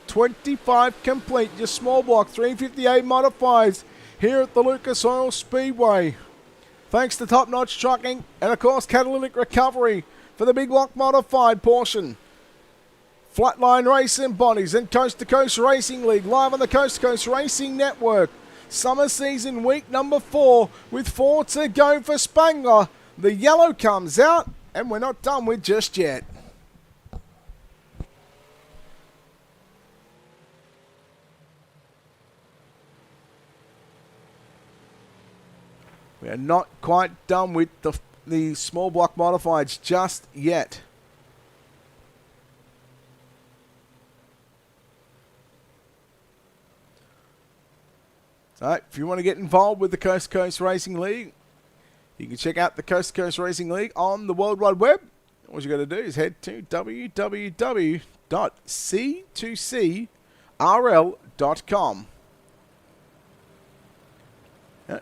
25 complete. Your small block 358 modifieds here at the Lucas Oil Speedway. Thanks to Top Notch Trucking and, of course, Catalytic Recovery for the big block modified portion. Flatline Racing Bodies and Coast to Coast Racing League live on the Coast to Coast Racing Network. Summer season week number 4 with 4 to go for Spangler. The yellow comes out and we're not done with just yet. We are not quite done with the small block modifieds just yet. So if you want to get involved with the Coast to Coast Racing League, you can check out the Coast to Coast Racing League on the World Wide Web. All you got to do is head to www.c2crl.com.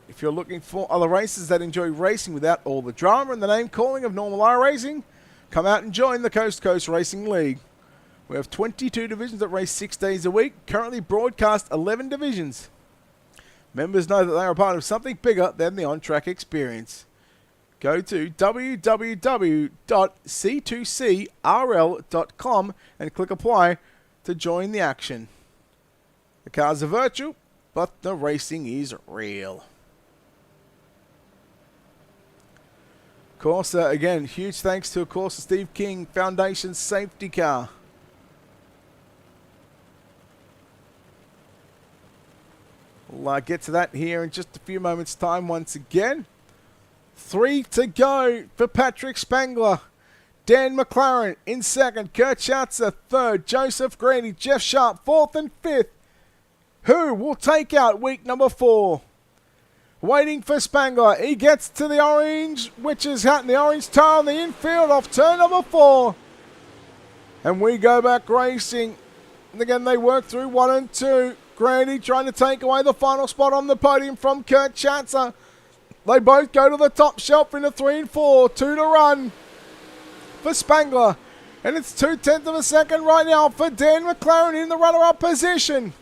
If you're looking for other races that enjoy racing without all the drama and the name calling of normal iRacing, come out and join the Coast to Coast Racing League. We have 22 divisions that race 6 days a week, currently broadcast 11 divisions. Members know that they are part of something bigger than the on-track experience. Go to www.c2crl.com and click apply to join the action. The cars are virtual, but the racing is real. Of course, again, huge thanks to, of course, the Steve King Foundation safety car. We'll get to that here in just a few moments' time once again. 3 to go for Patrick Spangler. Dan McLaren in second. Kurt Schatzer third. Joseph Graney, Jeff Sharp fourth and fifth. Who will take out week number 4? Waiting for Spangler. He gets to the orange witch's hat and the orange tire on the infield off turn number 4. And we go back racing. And again, they work through 1 and 2. Grandy trying to take away the final spot on the podium from Kurt Schatzer. They both go to the top shelf in the 3 and 4. 2 to run for Spangler. And it's 2/10 of a second right now for Dan McLaren in the runner-up position.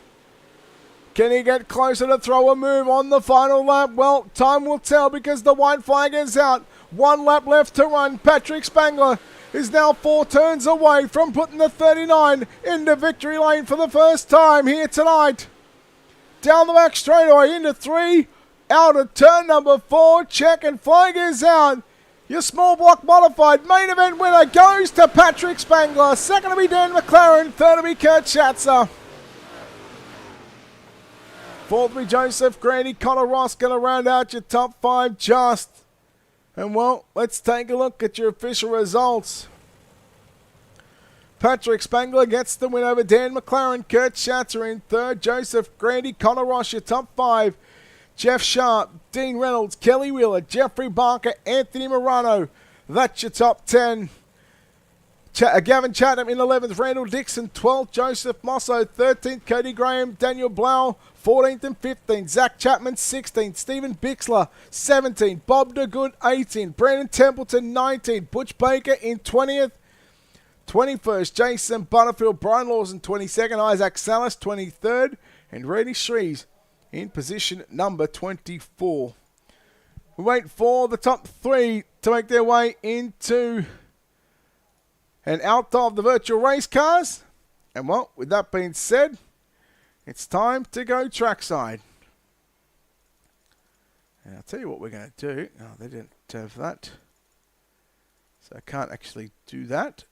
Can he get closer to throw a move on the final lap? Well, time will tell because the white flag is out. 1 lap left to run. Patrick Spangler is now 4 turns away from putting the 39 into victory lane for the first time here tonight. Down the back straightaway into 3. Out of turn number 4. Check and flag is out. Your small block modified main event winner goes to Patrick Spangler. Second to be Dan McLaren. Third to be Kurt Schatzer. Fourth to be Joseph Grandy. Connor Ross going to round out your top 5 just. And well, let's take a look at your official results. Patrick Spangler gets the win over Dan McLaren. Kurt Schatzer in third. Joseph Grandy, Connor Ross, your top 5. Jeff Sharp, Dean Reynolds, Kelly Wheeler, Jeffrey Barker, Anthony Morano. That's your top 10. Gavin Chatham in 11th, Randall Dixon 12th, Joseph Mosso 13th, Cody Graham, Daniel Blau 14th and 15th, Zach Chapman 16th, Stephen Bixler 17th, Bob DeGood 18th, Brandon Templeton 19th, Butch Baker in 20th, 21st, Jason Butterfield, Brian Lawson 22nd, Isaac Salas 23rd, and Reddy Shrees in position number 24. We wait for the top three to make their way into and out of the virtual race cars. And well, with that being said, it's time to go trackside. And I'll tell you what we're going to do. Oh, they didn't have that. So I can't actually do that.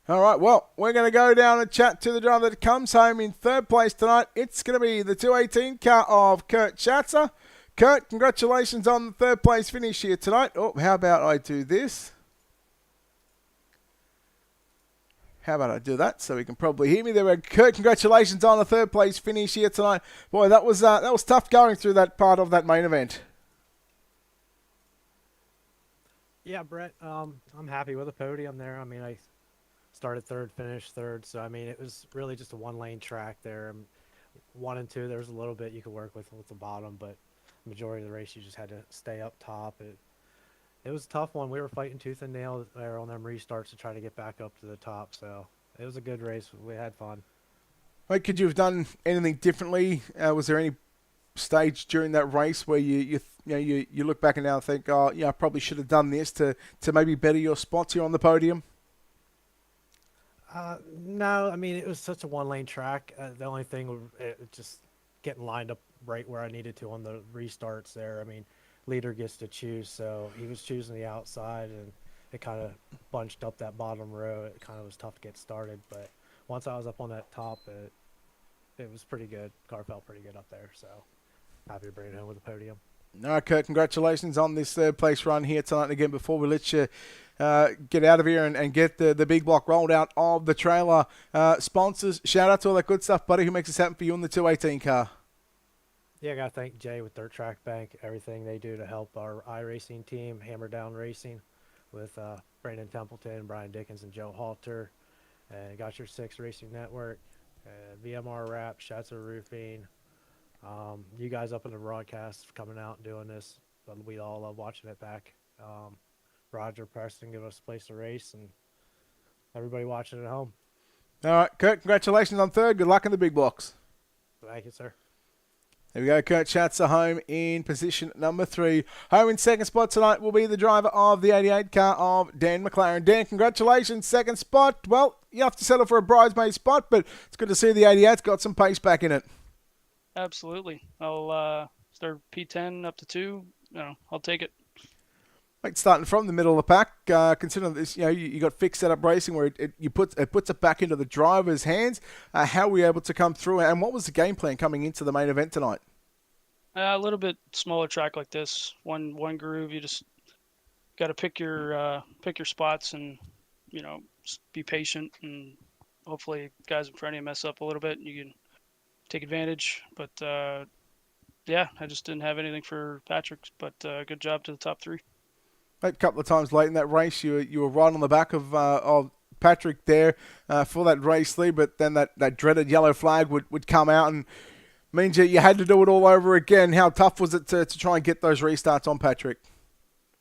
All right, well, we're going to go down and chat to the driver that comes home in third place tonight. It's going to be the 218 car of Kurt Schatzer. Kurt, congratulations on the third place finish here tonight. Oh, how about I do this? How about I do that so we can probably hear me? There we go. Kurt, congratulations on the third place finish here tonight. Boy, that was tough going through that part of that main event. Yeah, Brett, I'm happy with the podium there. I mean, I started third, finished third, so I mean, it was really just a one-lane track there. 1 and 2, there was a little bit you could work with the bottom, but majority of the race you just had to stay up top. It was a tough one. We were fighting tooth and nail there on them restarts to try to get back up to the top, so it was a good race. We had fun. Wait, could you have done anything differently? Was there any stage during that race where you look back and now think, oh yeah, I probably should have done this to maybe better your spots here on the podium? No, I mean, it was such a one-lane track. The only thing was just getting lined up right where I needed to on the restarts there. I mean, leader gets to choose, so he was choosing the outside, and it kind of bunched up that bottom row. It kind of was tough to get started, but once I was up on that top, it was pretty good. Car felt pretty good up there, so happy to bring it home with the podium. All right, Kurt, congratulations on this third place run here tonight. And again, before we let you get out of here and get the big block rolled out of the trailer, sponsors, shout out to all that good stuff, buddy, who makes this happen for you in the 218 car. Yeah, I got to thank Jay with Dirt Track Bank, everything they do to help our iRacing team, Hammer Down Racing, with Brandon Templeton, Brian Dickens, and Joe Halter, and Got Your Six Racing Network, VMR Wrap, Schatzer Roofing, you guys up in the broadcast coming out and doing this. We all love watching it back. Roger Preston give us a place to race, and everybody watching at home. All right, Kurt, congratulations on third. Good luck in the big blocks. Thank you, sir. There we go, Kurt Schatzer home in position number 3. Home in second spot tonight will be the driver of the 88 car of Dan McLaren. Dan, congratulations, second spot. Well, you have to settle for a bridesmaid spot, but it's good to see the 88's got some pace back in it. Absolutely. I'll start P10 up to 2. I'll take it. Like starting from the middle of the pack, considering this, you got fixed setup racing where it puts it back into the driver's hands. How were you able to come through, and what was the game plan coming into the main event tonight? A little bit smaller track like this, one groove. You just got to pick your spots, and just be patient, and hopefully guys in front of you mess up a little bit, and you can take advantage. But yeah, I just didn't have anything for Patrick, but good job to the top 3. A couple of times late in that race, you were right on the back of Patrick there for that race lead, but then that dreaded yellow flag would come out and means you had to do it all over again. How tough was it to try and get those restarts on Patrick?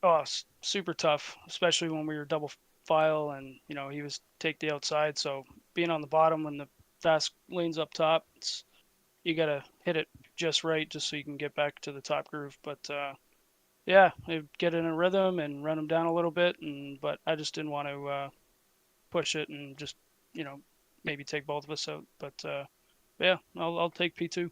Oh, super tough, especially when we were double file and, he was take the outside. So being on the bottom when the fast lane's up top, you got to hit it just right just so you can get back to the top groove. But, yeah, get in a rhythm and run them down a little bit, but I just didn't want to push it and just, maybe take both of us out. But, yeah, I'll take P2.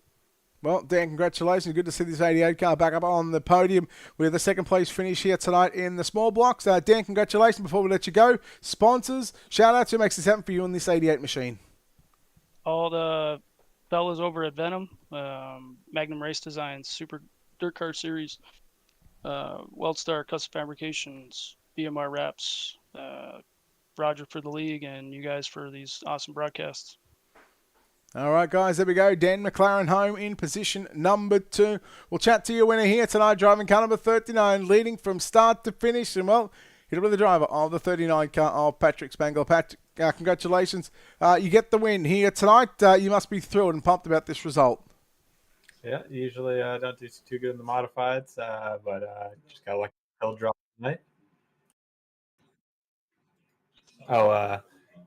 Well, Dan, congratulations. Good to see this 88 car back up on the podium with the second place finish here tonight in the small blocks. Dan, congratulations. Before we let you go, sponsors, shout out to who makes this happen for you in this 88 machine. All the fellas over at Venom, Magnum Race Designs, Super Dirt Car Series, Weldstar Custom Fabrications, BMR Wraps, Roger for the league, and you guys for these awesome broadcasts. All right, guys, there we go. Dan McLaren home in position number 2. We'll chat to your winner here tonight, driving car number 39, leading from start to finish. And, well, he'll be the driver of the 39 car of Patrick Spangle. Patrick, congratulations. You get the win here tonight. You must be thrilled and pumped about this result. Yeah, usually I don't do too good in the modifieds, but just got a lucky pill draw tonight.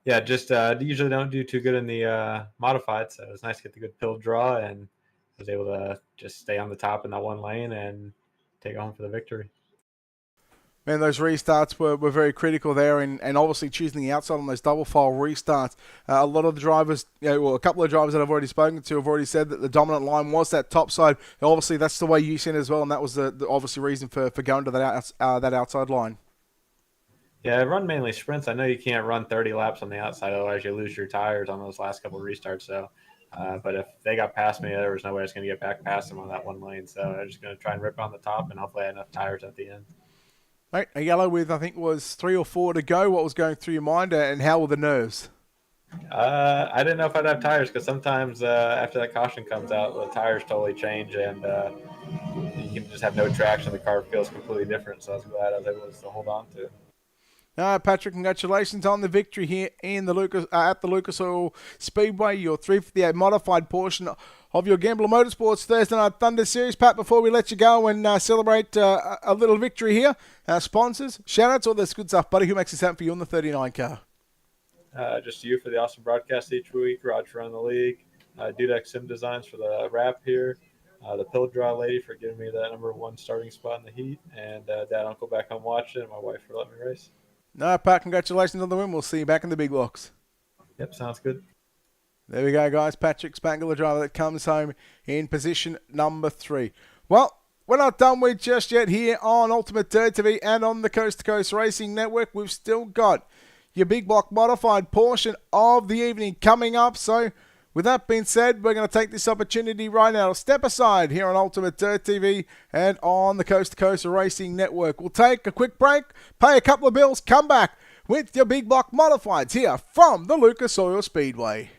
Yeah, just usually don't do too good in the modified, so it was nice to get the good pill draw, and was able to just stay on the top in that one lane and take home for the victory. Man, those restarts were very critical there, and obviously choosing the outside on those double file restarts. A lot of the drivers, a couple of drivers that I've already spoken to have already said that the dominant line was that top side. Obviously, that's the way you seen it as well, and that was the obviously reason for going to that outside line. Yeah, I run mainly sprints. I know you can't run 30 laps on the outside, otherwise you lose your tires on those last couple of restarts. So, but if they got past me, there was no way I was going to get back past them on that one lane. So I'm just going to try and rip on the top, and hopefully I had enough tires at the end. Right, a yellow with, I think, was 3 or 4 to go. What was going through your mind, and how were the nerves? I didn't know if I'd have tires, because sometimes after that caution comes out, the tires totally change, and you can just have no traction. The car feels completely different. So I was glad I was able to hold on to it. Patrick, congratulations on the victory here in the at the Lucas Oil Speedway. Your 358 modified portion of your Gambler Motorsports Thursday Night Thunder Series. Pat, before we let you go and celebrate a little victory here, sponsors, shout-outs, all this good stuff, buddy. Who makes this happen for you on the 39 car? Just you for the awesome broadcast each week, Roger on the league, Dudek Sim Designs for the wrap here, the pill draw lady for giving me that number 1 starting spot in the heat, and Dad, Uncle back home watching, and my wife for letting me race. No, Pat, congratulations on the win. We'll see you back in the big blocks. Yep, sounds good. There we go, guys. Patrick Spangle, the driver that comes home in position number 3. Well, we're not done with just yet here on Ultimate Dirt TV and on the Coast to Coast Racing Network. We've still got your big block modified portion of the evening coming up. So, with that being said, we're going to take this opportunity right now to step aside here on Ultimate Dirt TV and on the Coast to Coast Racing Network. We'll take a quick break, pay a couple of bills, come back with your big block modifieds here from the Lucas Oil Speedway.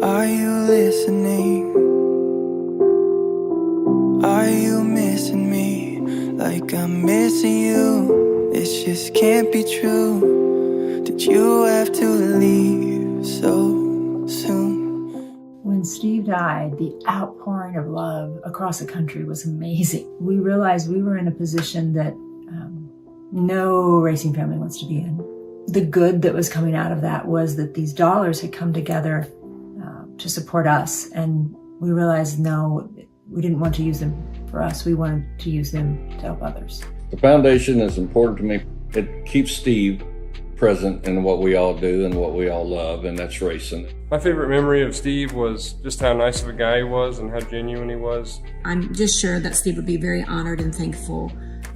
Are you listening? Are you missing me like I'm missing you? This just can't be true. Did you have to leave so soon? When Steve died, the outpouring of love across the country was amazing. We realized we were in a position that no racing family wants to be in. The good that was coming out of that was that these dollars had come together to support us, and we realized no, we didn't want to use them for us. We wanted to use them to help others. The foundation is important to me. It keeps Steve present in what we all do and what we all love, and that's racing. My favorite memory of Steve was just how nice of a guy he was and how genuine he was. I'm just sure that Steve would be very honored and thankful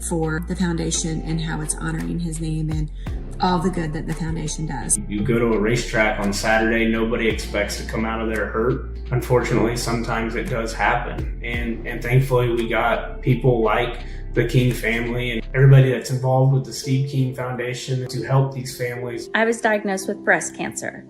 for the foundation and how it's honoring his name and all the good that the foundation does. You go to a racetrack on Saturday, nobody expects to come out of there hurt. Unfortunately, sometimes it does happen. And thankfully we got people like the King family and everybody that's involved with the Steve King Foundation to help these families. I was diagnosed with breast cancer,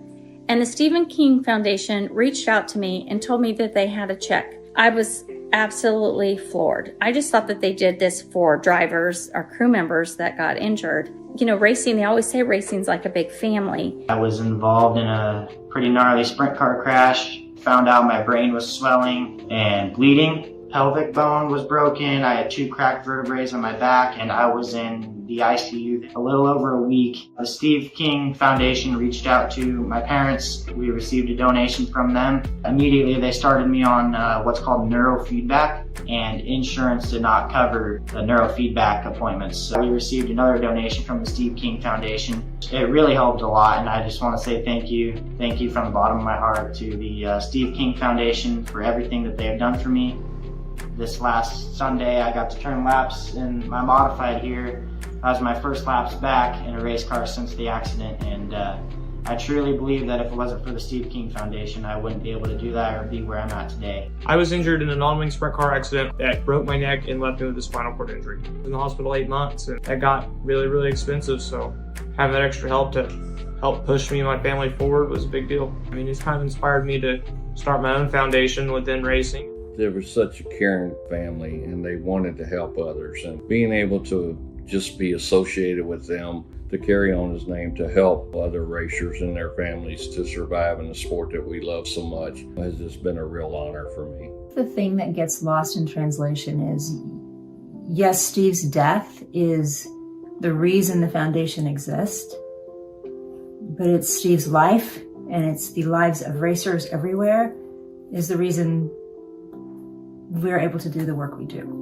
and the Stephen King Foundation reached out to me and told me that they had a check. I was absolutely floored. I just thought that they did this for drivers or crew members that got injured. You know, racing, they always say racing's like a big family. I was involved in a pretty gnarly sprint car crash. Found out my brain was swelling and bleeding. Pelvic bone was broken. I had 2 cracked vertebrae on my back, and I was in the ICU a little over a week. The Steve King Foundation reached out to my parents. We received a donation from them. Immediately, they started me on what's called neurofeedback, and insurance did not cover the neurofeedback appointments. So we received another donation from the Steve King Foundation. It really helped a lot, and I just want to say thank you. Thank you from the bottom of my heart to the Steve King Foundation for everything that they have done for me. This last Sunday, I got to turn laps in my modified here. That was my first laps back in a race car since the accident, and I I truly believe that if it wasn't for the Steve King Foundation, I wouldn't be able to do that or be where I'm at today. I was injured in a non-wing sprint car accident that broke my neck and left me with a spinal cord injury. I was in the hospital 8 months, and that got really, really expensive, so having that extra help to help push me and my family forward was a big deal. I mean, it's kind of inspired me to start my own foundation within racing. There was such a caring family, and they wanted to help others, and being able to just be associated with them, to carry on his name, to help other racers and their families to survive in the sport that we love so much, has just been a real honor for me. The thing that gets lost in translation is, yes, Steve's death is the reason the foundation exists, but it's Steve's life, and it's the lives of racers everywhere, is the reason we're able to do the work we do.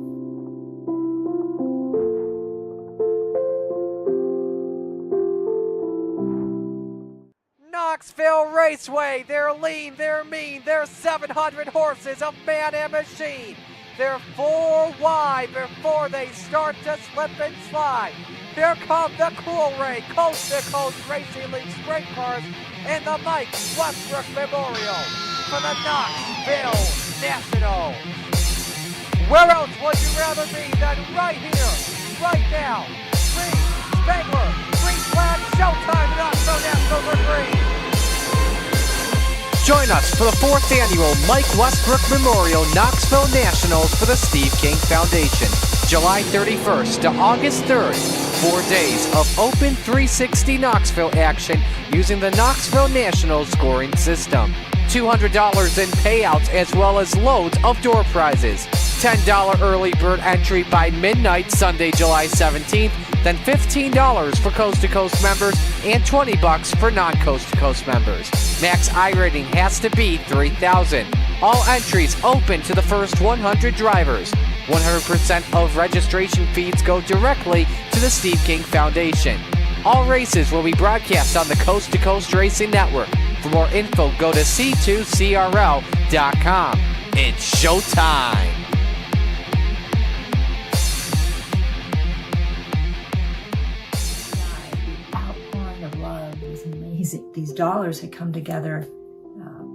Knoxville Raceway, they're lean, they're mean, they're 700 horses, a man and machine. They're 4 wide before they start to slip and slide. Here come the Cool Ray Coast to Coast Racing League Sprint Cars and the Mike Westbrook Memorial for the Knoxville National. Where else would you rather be than right here, right now? Green, Spangler, green flag, showtime, Knoxville National for green. Join us for the 4th annual Mike Westbrook Memorial Knoxville Nationals for the Steve King Foundation, July 31st to August 3rd. 4 days of open 360 Knoxville action using the Knoxville National scoring system. $200 in payouts as well as loads of door prizes. $10 early bird entry by midnight Sunday, July 17th, then $15 for Coast to Coast members and $20 for non-Coast to Coast members. Max I rating has to be 3,000. All entries open to the first 100 drivers. 100% of registration fees go directly to the Steve King Foundation. All races will be broadcast on the Coast to Coast Racing Network. For more info, go to c2crl.com. It's showtime! The outpouring of love is amazing. These dollars had come together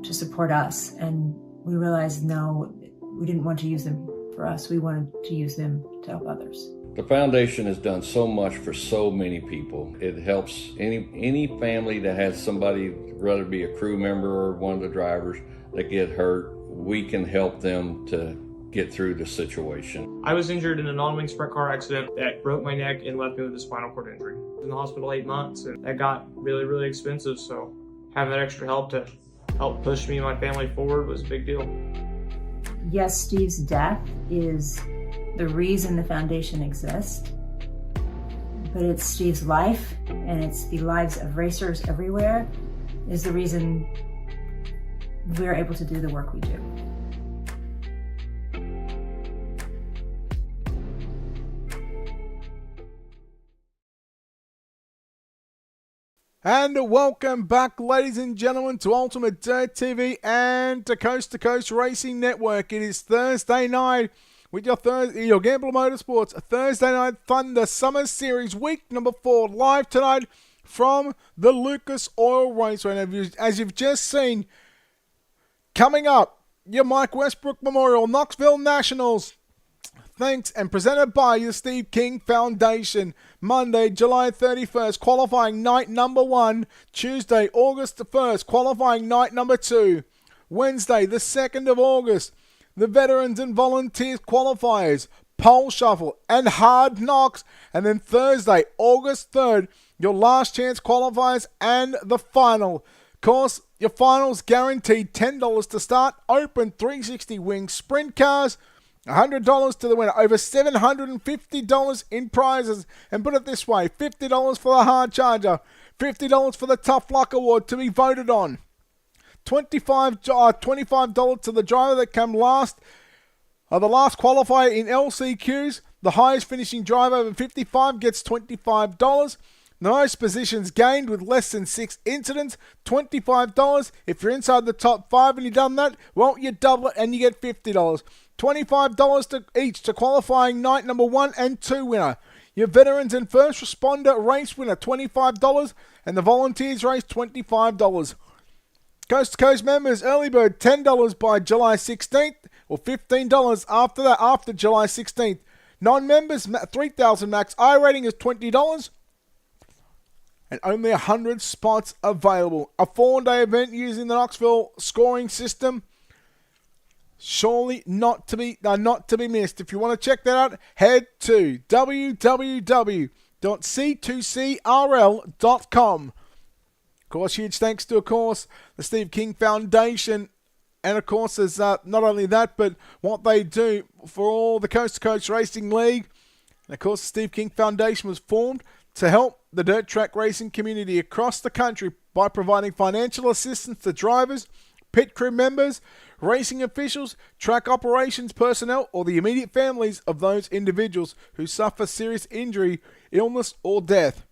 to support us, and we realized, no, we didn't want to use them for us. We wanted to use them to help others. The foundation has done so much for so many people. It helps any family that has somebody, whether it be a crew member or one of the drivers, that get hurt. We can help them to get through the situation. I was injured in a non-wing sprint car accident that broke my neck and left me with a spinal cord injury. I was in the hospital 8 months, and that got really, really expensive, so having that extra help to help push me and my family forward was a big deal. Yes, Steve's death is the reason the foundation exists, but it's Steve's life, and it's the lives of racers everywhere, is the reason we're able to do the work we do. And welcome back, ladies and gentlemen, to Ultimate Dirt TV and to Coast Racing Network. It is Thursday night with your Gamble Motorsports Thursday Night Thunder Summer Series Week number 4, live tonight from the Lucas Oil Raceway. And as you've just seen, coming up, your Mike Westbrook Memorial Knoxville Nationals. Thanks, and presented by the Steve King Foundation. Monday, July 31st, qualifying night number 1. Tuesday, August the 1st, qualifying night number 2. Wednesday, the 2nd of August, the Veterans and Volunteers qualifiers, Pole Shuffle, and Hard Knocks. And then Thursday, August 3rd, your last chance qualifiers and the final. Of course, your finals guaranteed $10 to start. Open 360 wing sprint cars. $100 to the winner, over $750 in prizes. And put it this way, $50 for the hard charger, $50 for the tough luck award to be voted on, $25 to the driver that came last, the last qualifier in LCQs. The highest finishing driver over 55 gets $25. The most positions gained with less than 6 incidents, $25. If you're inside the top 5 and you've done that, well, you double it and you get $50. $25 to each to qualifying night number 1 and 2 winner. Your veterans and first responder race winner, $25, and the volunteers race, $25. Coast to Coast members, early bird, $10 by July 16th, or $15 after that, after July 16th. Non-members, 3,000 max. I rating is $20, and only 100 spots available. A 4-day event using the Knoxville scoring system. Surely not to be missed. If you want to check that out, head to www.c2crl.com. Of course, huge thanks to, the Steve King Foundation. And, of course, there's not only that, but what they do for all the Coast to Coast Racing League. And, of course, the Steve King Foundation was formed to help the dirt track racing community across the country by providing financial assistance to drivers, pit crew members, racing officials, track operations personnel, or the immediate families of those individuals who suffer serious injury, illness, or death.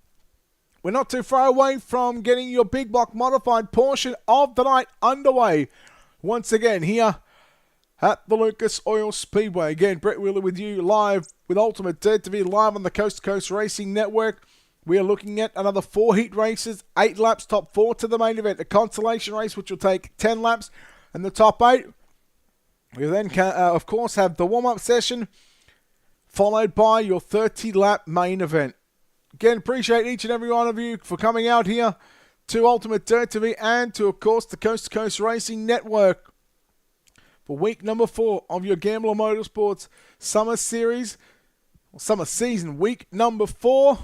We're not too far away from getting your big block modified portion of the night underway. Once again, here at the Lucas Oil Speedway. Again, Brett Wheeler with you live with Ultimate Dirt TV live on the Coast to Coast Racing Network. We are looking at another 4 heat races, 8 laps, top 4 to the main event. A consolation race which will take 10 laps, and the top 8. We then, of course, have the warm-up session, followed by your 30-lap main event. Again, appreciate each and every one of you for coming out here to Ultimate Dirt TV and to, of course, the Coast to Coast Racing Network for week number 4 of your Gambler Motorsports Summer Series, or Summer Season, week number 4.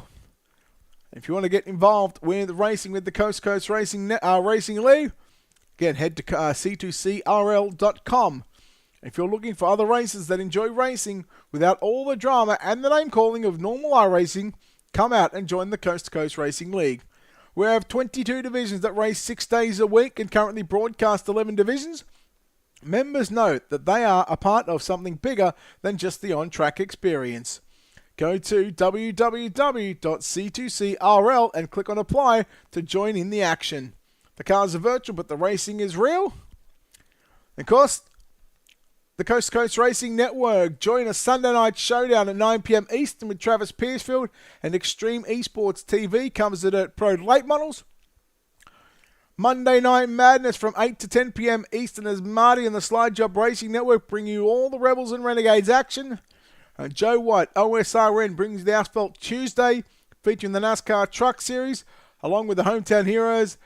If you want to get involved with racing with the Coast to Coast Racing League, again, head to c2crl.com. If you're looking for other races that enjoy racing without all the drama and the name calling of normal iRacing, come out and join the Coast to Coast Racing League. We have 22 divisions that race 6 days a week and currently broadcast 11 divisions. Members note that they are a part of something bigger than just the on-track experience. Go to www.c2crl and click on apply to join in the action. The cars are virtual, but the racing is real. Of course, the Coast to Coast Racing Network. Join a Sunday night showdown at 9 p.m. Eastern with Travis Piercefield, and Extreme Esports TV covers it at Pro Late Models. Monday Night Madness from 8 to 10 p.m. Eastern as Marty and the Slide Job Racing Network bring you all the Rebels and Renegades action. And Joe White, OSRN, brings you the Asphalt Tuesday, featuring the NASCAR Truck Series, along with the Hometown Heroes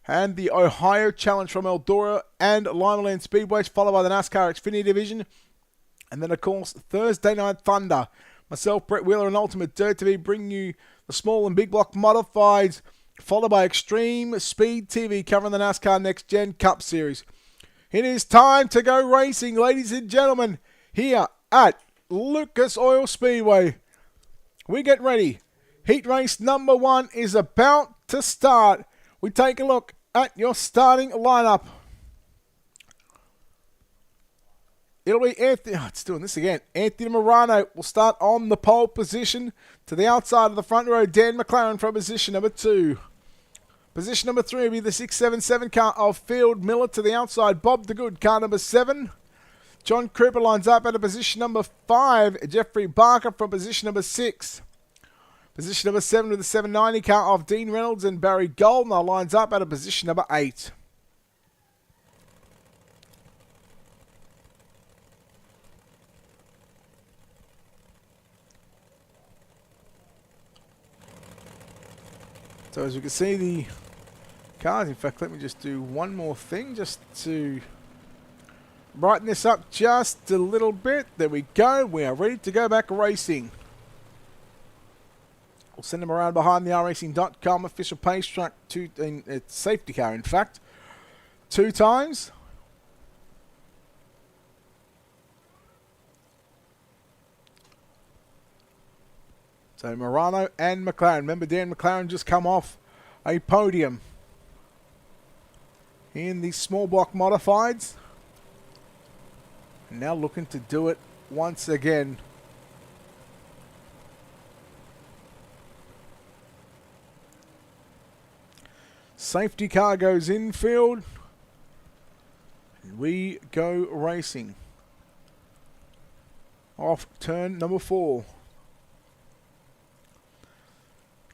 and the Ohio Challenge from Eldora and Limaland Speedways, followed by the NASCAR Xfinity Division. And then, of course, Thursday Night Thunder. Myself, Brett Wheeler, and Ultimate Dirt TV bring you the small and big block modifieds, followed by Extreme Speed TV covering the NASCAR Next Gen Cup Series. It is time to go racing, ladies and gentlemen, here at Lucas Oil Speedway. We get ready. Heat race number 1 is about to start. We take a look at your starting lineup. It'll be Anthony. Oh, it's doing this again. Anthony Morano will start on the pole position. To the outside of the front row, Dan McLaren from position number 2. Position number 3 will be the 677 car of Field Miller. To the outside, Bob the Good, car number 7. John Cooper lines up at a position number 5. Jeffrey Barker from position number 6. Position number 7 with the 790 car of Dean Reynolds, and Barry Goldner lines up at a position number 8. So as you can see, the cars, in fact, let me just do one more thing just to brighten this up just a little bit. There we go. We are ready to go back racing. We'll send them around behind the iRacing.com official pace track. It's safety car, in fact. 2 times. So Morano and McLaren. Remember, Dan McLaren just come off a podium in the small block modifieds. And now looking to do it once again. Safety car goes infield. And we go racing. Off turn number 4.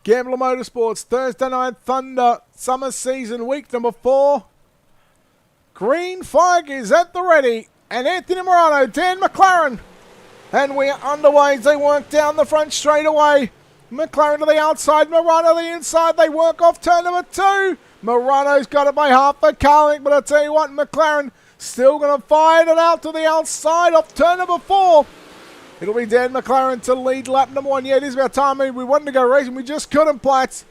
Gambler Motorsports, Thursday Night Thunder, summer season, week number 4. Green flag is at the ready. And Anthony Morano, Dan McLaren. And we are underway as they work down the front straight away. McLaren to the outside, Morano to the inside. They work off turn number 2. Morano's got it by half a car length, but I'll tell you what, McLaren still going to fight it out to the outside off turn number 4. It'll be Dan McLaren to lead lap number 1. Yeah, it is about time. We wanted to go racing. We just couldn't, Platts.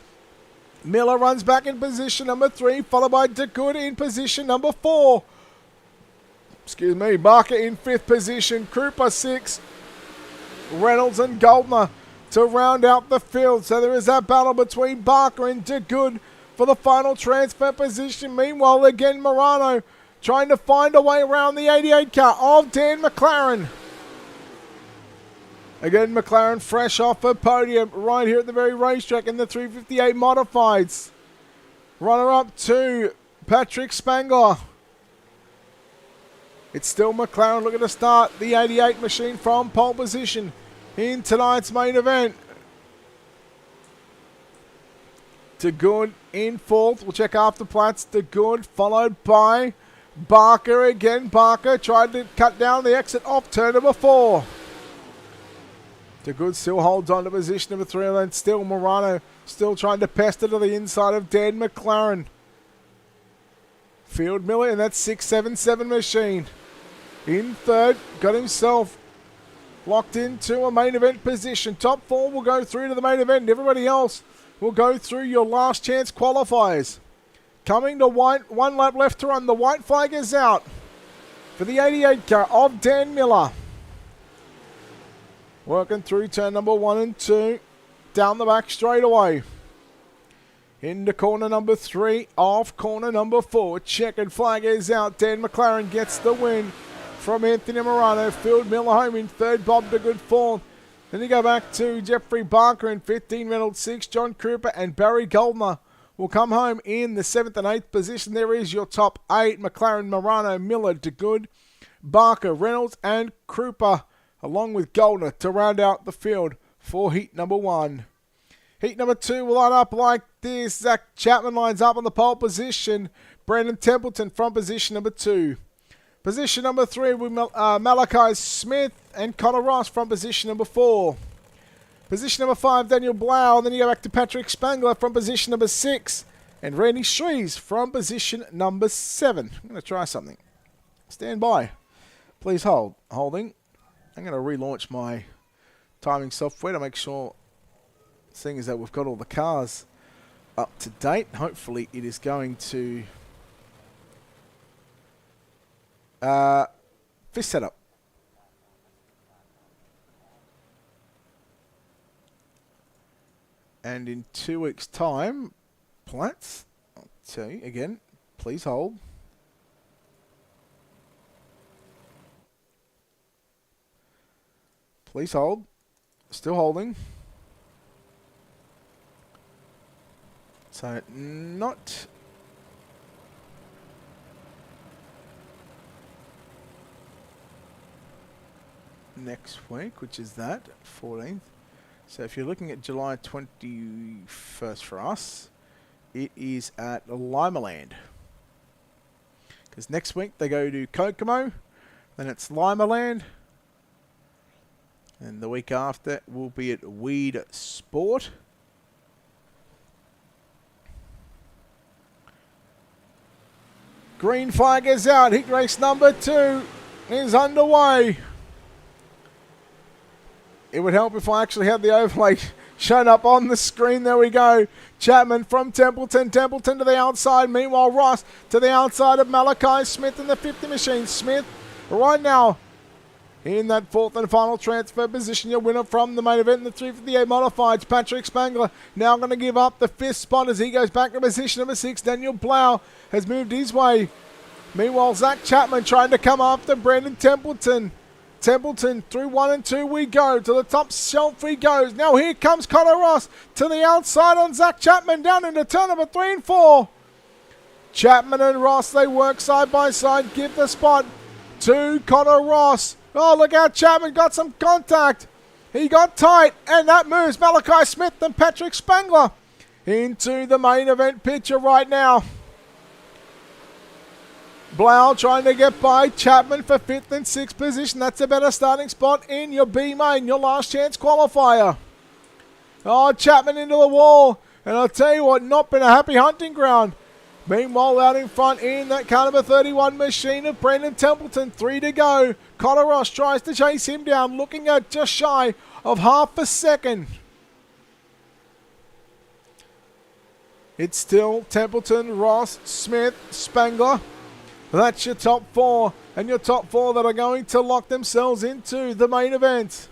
Miller runs back in position number 3, followed by DeGood in position number 4. Excuse me, Barker in 5th position. Krupa 6. Reynolds and Goldner to round out the field. So there is that battle between Barker and DeGood for the final transfer position. Meanwhile, again, Morano trying to find a way around the 88 car of Dan McLaren. Again, McLaren fresh off a podium right here at the very racetrack in the 358 Modifieds. Runner-up to Patrick Spangler. It's still McLaren looking to start the 88 machine from pole position in tonight's main event. DeGood in 4th. We'll check after Platts. DeGood followed by Barker again. Barker tried to cut down the exit off turn number 4. DeGood still holds on to position number 3, and then still Morano still trying to pester to the inside of Dan McLaren. Field Miller in that 677 machine. In 3rd, got himself locked into a main event position. Top 4 will go through to the main event. Everybody else will go through your last chance qualifiers. Coming to white, 1 lap left to run. The white flag is out for the 88 car of Dan Miller. Working through turn number 1 and 2. Down the back straight away. Into corner number 3. Off corner number 4. Checkered flag is out. Dan McLaren gets the win from Anthony Morano. Field Miller home in 3rd. Bob DeGood 4th. Then you go back to Jeffrey Barker in 15. Reynolds 6. John Krupa and Barry Goldner will come home in the 7th and 8th position. There is your top 8. McLaren, Morano, Miller, DeGood, Barker, Reynolds and Krupa, along with Goldner to round out the field for heat number 1. Heat number 2 will line up like this. Zach Chapman lines up on the pole position. Brandon Templeton from position number 2. Position number 3 with Malachi Smith and Connor Ross from position number 4. Position number 5, Daniel Blau. Then you go back to Patrick Spangler from position number 6. And Randy Shrees from position number 7. I'm going to try something. Stand by. Please hold. Holding. I'm going to relaunch my timing software to make sure, seeing as that we've got all the cars up to date, hopefully it is going to fish setup. And in 2 weeks' time, Platts, I'll tell you again, please hold. Please hold. Still holding. So, not next week, which is that, 14th. So, if you're looking at July 21st for us, it is at Limaland. Because next week they go to Kokomo, then it's Limaland. And the week after will be at Weed Sport. Green flag is out. Heat race number 2 is underway. It would help if I actually had the overlay shown up on the screen. There we go. Chapman from Templeton. Templeton to the outside. Meanwhile, Ross to the outside of Malachi Smith in the 50 machine. Smith right now in that 4th and final transfer position. Your winner from the main event in the 358 Modifieds, Patrick Spangler, now going to give up the 5th spot as he goes back to position number 6. Daniel Blau has moved his way. Meanwhile, Zach Chapman trying to come after Brandon Templeton. Templeton through 1 and 2 we go. To the top shelf he goes. Now here comes Connor Ross to the outside on Zach Chapman down into turn number 3 and 4. Chapman and Ross, they work side by side. Give the spot to Connor Ross. Oh, look out. Chapman got some contact. He got tight, and that moves Malachi Smith and Patrick Spangler into the main event picture right now. Blau trying to get by Chapman for 5th and 6th position. That's a better starting spot in your B main, your last chance qualifier. Oh, Chapman into the wall. And I'll tell you what, not been a happy hunting ground. Meanwhile, out in front in that car number 31 machine of Brendan Templeton, 3 to go. Connor Ross tries to chase him down, looking at just shy of half a second. It's still Templeton, Ross, Smith, Spangler. That's your top 4, and your top 4 that are going to lock themselves into the main event.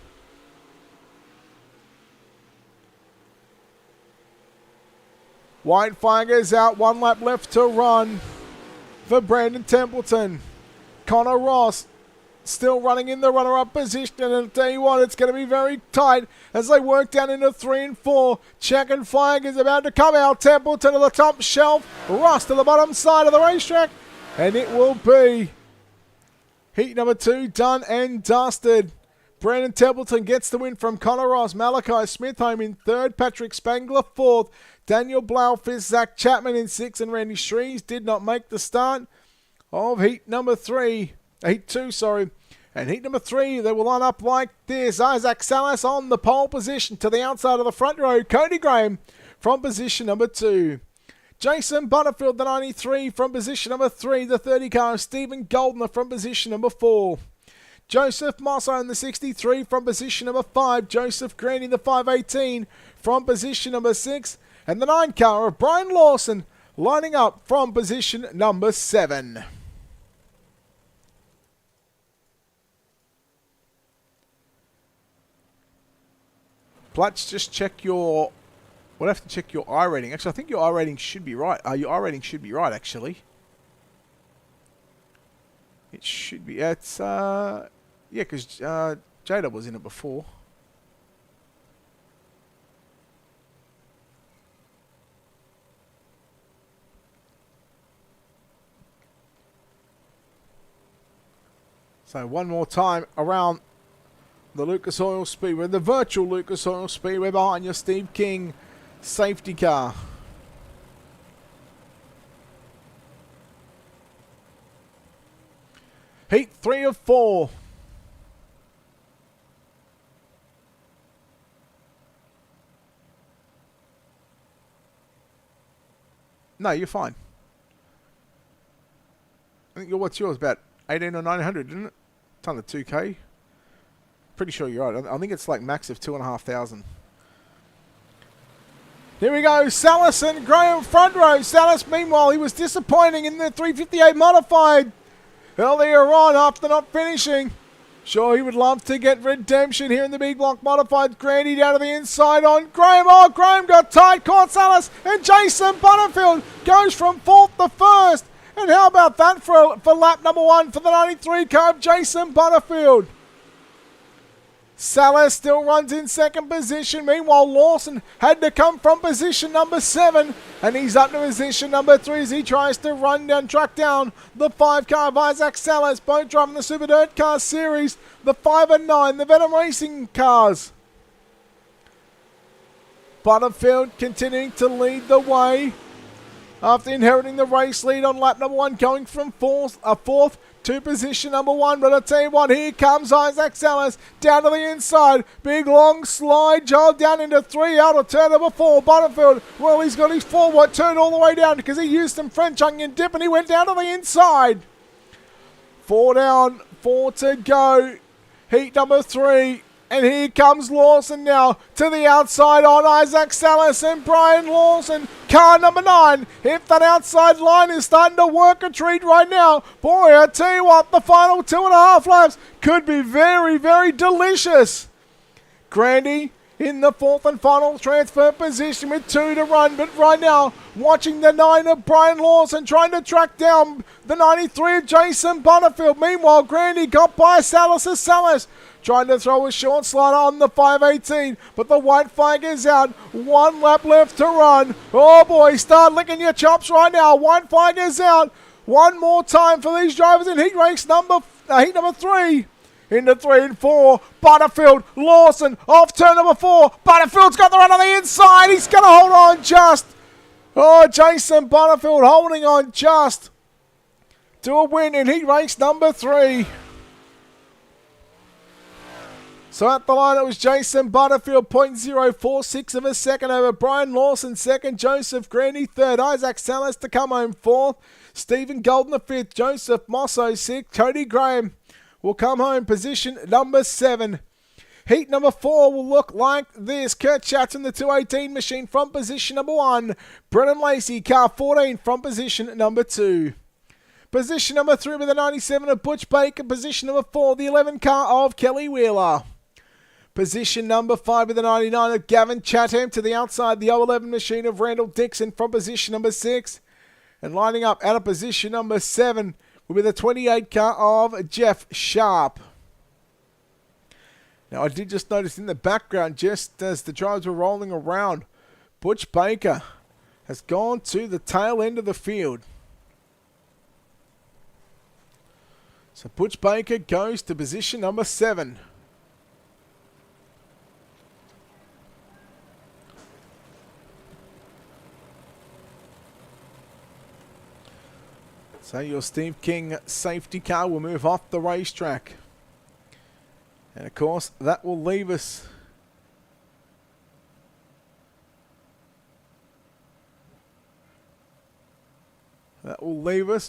White flag is out, 1 lap left to run for Brandon Templeton. Connor Ross still running in the runner-up position, and I'll tell you what, it's going to be very tight as they work down into 3 and 4. Checkered flag is about to come out. Templeton to the top shelf, Ross to the bottom side of the racetrack, and it will be heat number 2 done and dusted. Brandon Templeton gets the win from Connor Ross. Malachi Smith home in 3rd. Patrick Spangler 4th. Daniel Blau 5th. Zach Chapman in 6th. And Randy Shrees did not make the start of heat number 3. Heat 2, sorry. And heat number 3, they will line up like this. Isaac Salas on the pole position to the outside of the front row. Cody Graham from position number 2. Jason Butterfield, the 93, from position number 3. The 30 car, Stephen Goldner from position number 4. Joseph Mosso in the 63 from position number 5. Joseph Green in the 518 from position number 6. And the 9 car of Brian Lawson lining up from position number 7. Platts, just check your... We'll have to check your I rating. Actually, I think your I rating should be right. Your I rating should be right, actually. It should be. It's, yeah, because Jada was in it before. So one more time around the Lucas Oil Speedway, the virtual Lucas Oil Speedway, behind your Steve King safety car. Heat 3 of 4. No, you're fine. I think what's yours, about 18 or 900, isn't it? It's under 2K. Pretty sure you're right. I think it's like max of 2,500. Here we go. Salas and Graham front row. Salas, meanwhile, he was disappointing in the 358 modified earlier on after not finishing. Sure, he would love to get redemption here in the big block modified. Grandy down to the inside on Graham. Oh, Graham got tight, caught Salas, and Jason Butterfield goes from 4th to 1st. And how about that for lap number 1 for the 93 car of Jason Butterfield? Salas still runs in 2nd position. Meanwhile, Lawson had to come from position number 7. And he's up to position number 3 as he tries to track down the 5 car of Isaac Salas, both driving the Super Dirt Car Series, the 5 and 9, the Venom Racing cars. Butterfield continuing to lead the way after inheriting the race lead on lap number 1, going from 4th to position number 1. But I tell you what, here comes Isaac Salas down to the inside. Big long slide job down into 3 out of turn number 4. Butterfield, well, he's got his forward turned all the way down because he used some French onion dip and he went down to the inside. 4 down, 4 to go. Heat number 3. And here comes Lawson now to the outside on Isaac Salas and Brian Lawson. Car number 9. If that outside line is starting to work a treat right now, boy, I tell you what, the final 2.5 laps could be very, very delicious. Grandy in the 4th and final transfer position with 2 to run. But right now, watching the 9 of Brian Lawson trying to track down the 93 of Jason Butterfield. Meanwhile, Grandy got by Salas trying to throw a short slider on the 518, but the white flag is out. 1 lap left to run. Oh boy, start licking your chops right now. White flag is out. One more time for these drivers in heat number 3. into 3 and 4. Butterfield, Lawson, off turn number 4. Butterfield's got the run on the inside. He's going to hold on just. Oh, Jason Butterfield holding on just to a win in heat race number 3. So at the line, it was Jason Butterfield, 0.046 of a second over Brian Lawson, second. Joseph Grandy, third. Isaac Salas to come home, fourth. Stephen Golden, the fifth. Joseph Mosso, sixth. Cody Graham will come home, position number 7. Heat number 4 will look like this. Kurt Chatton, the 218 machine, from position number 1. Brennan Lacey, car 14, from position number 2. Position number 3 with the 97 of Butch Baker. Position number 4, the 11 car of Kelly Wheeler. Position number 5 with the 99 of Gavin Chatham, to the outside, the 011 machine of Randall Dixon from position number 6. And lining up out of position number 7 will be the 28 car of Jeff Sharp. Now I did just notice in the background, just as the drivers were rolling around, Butch Baker has gone to the tail end of the field. So Butch Baker goes to position number 7. So your Steve King safety car will move off the racetrack. And of course, that will leave us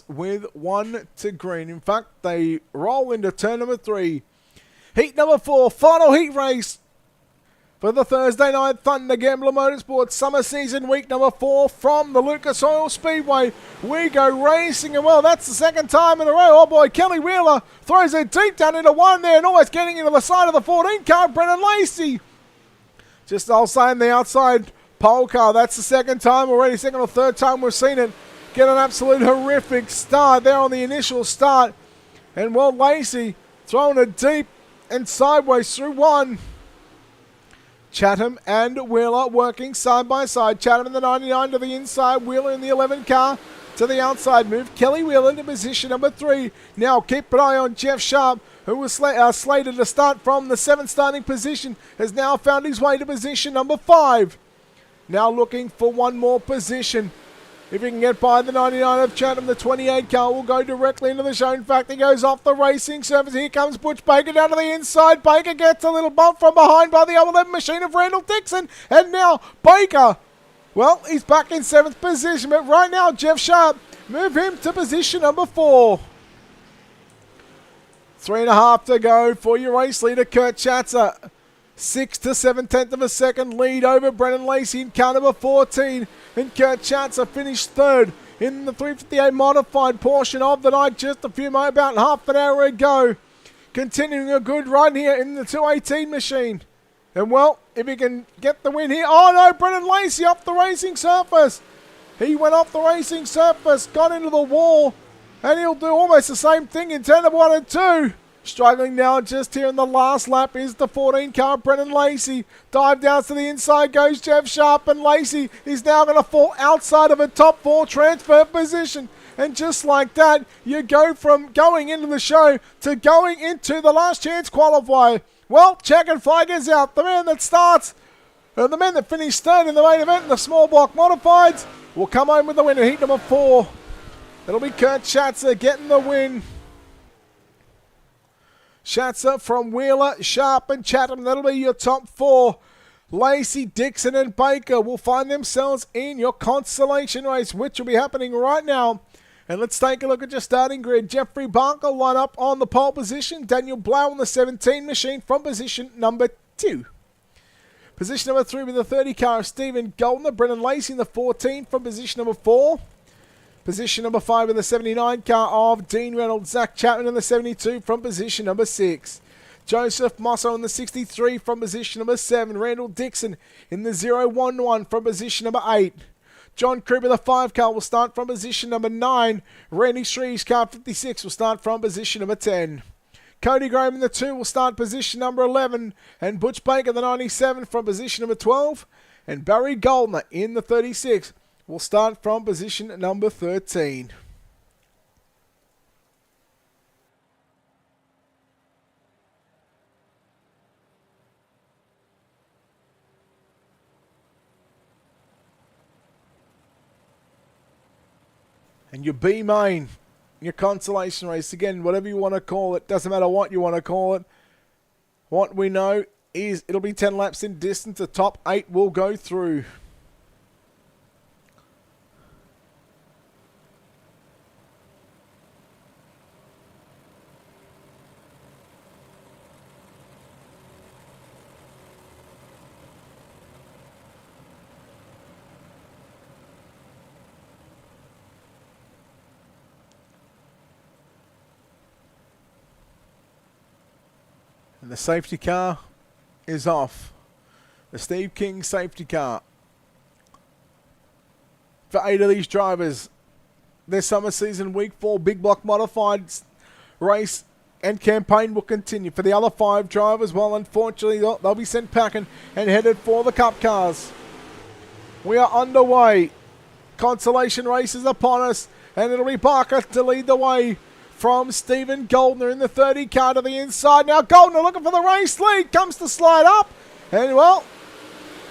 with 1 to green. In fact, they roll into turn number 3. Heat number 4, final heat race for the Thursday Night Thunder Gambler Motorsports Summer Season Week number 4 from the Lucas Oil Speedway. We go racing, and well, that's the second time in a row. Oh boy, Kelly Wheeler throws it deep down into 1 there and almost getting into the side of the 14 car, Brennan Lacey. Just I'll say in the outside pole car, that's the second time already, second or third time we've seen it get an absolute horrific start there on the initial start. And well, Lacey throwing it deep and sideways through 1. Chatham and Wheeler working side by side. Chatham in the 99 to the inside. Wheeler in the 11 car to the outside move. Kelly Wheeler into position number 3. Now keep an eye on Jeff Sharp, who was slated to start from the 7th starting position, has now found his way to position number 5. Now looking for one more position. If he can get by the 99 of Chatham, the 28 car will go directly into the show. In fact, he goes off the racing surface. Here comes Butch Baker down to the inside. Baker gets a little bump from behind by the 011 machine of Randall Dixon. And now Baker, well, he's back in 7th position. But right now, Jeff Sharp, move him to position number 4. 3.5 to go for your race leader, Kurt Chatzer. 6 to 7/10 of a second lead over Brennan Lacey in car number 14. And Kurt Chatzer finished 3rd in the 358 modified portion of the night just about half an hour ago. Continuing a good run here in the 218 machine. And well, if he can get the win here. Oh no, Brennan Lacey off the racing surface. He went off the racing surface, got into the wall, and he'll do almost the same thing in turn number 1 and 2. Struggling now just here in the last lap is the 14 car, Brennan Lacey. Dive down to the inside goes Jeff Sharp, and Lacey is now going to fall outside of a top 4 transfer position. And just like that, you go from going into the show to going into the last chance qualifier. Well, checkered flag is out. The man that starts, the man that finished 3rd in the main event in the small block modifieds will come home with the win in heat number 4. It'll be Kurt Chatzer getting the win. Schatzer from Wheeler, Sharp and Chatham. That'll be your top 4. Lacey, Dixon and Baker will find themselves in your consolation race, which will be happening right now. And let's take a look at your starting grid. Jeffrey Barker line up on the pole position. Daniel Blau on the 17 machine from position number 2. Position number 3 with the 30 car of Stephen Goldner. Brennan Lacey in the 14 from position number 4. Position number 5 in the 79 car of Dean Reynolds. Zach Chapman in the 72 from position number 6. Joseph Mosso in the 63 from position number 7. Randall Dixon in the 011 from position number 8. John Kruger, the 5 car, will start from position number 9. Randy Shree's car 56 will start from position number 10. Cody Graham in the 2 will start position number 11. And Butch Baker, the 97 from position number 12. And Barry Goldner in the 36 will start from position number 13. And your B main, your consolation race, again, whatever you want to call it, doesn't matter what you want to call it. What we know is it'll be 10 laps in distance. The top 8 will go through. And the safety car is off. The Steve King safety car. For 8 of these drivers, their summer season week 4 big block modified race and campaign will continue. For the other 5 drivers, well, unfortunately, they'll be sent packing and headed for the Cup cars. We are underway. Consolation race is upon us, and it'll be Barker to lead the way from Stephen Goldner in the 30 car to the inside. Now Goldner looking for the race lead, comes to slide up, and well,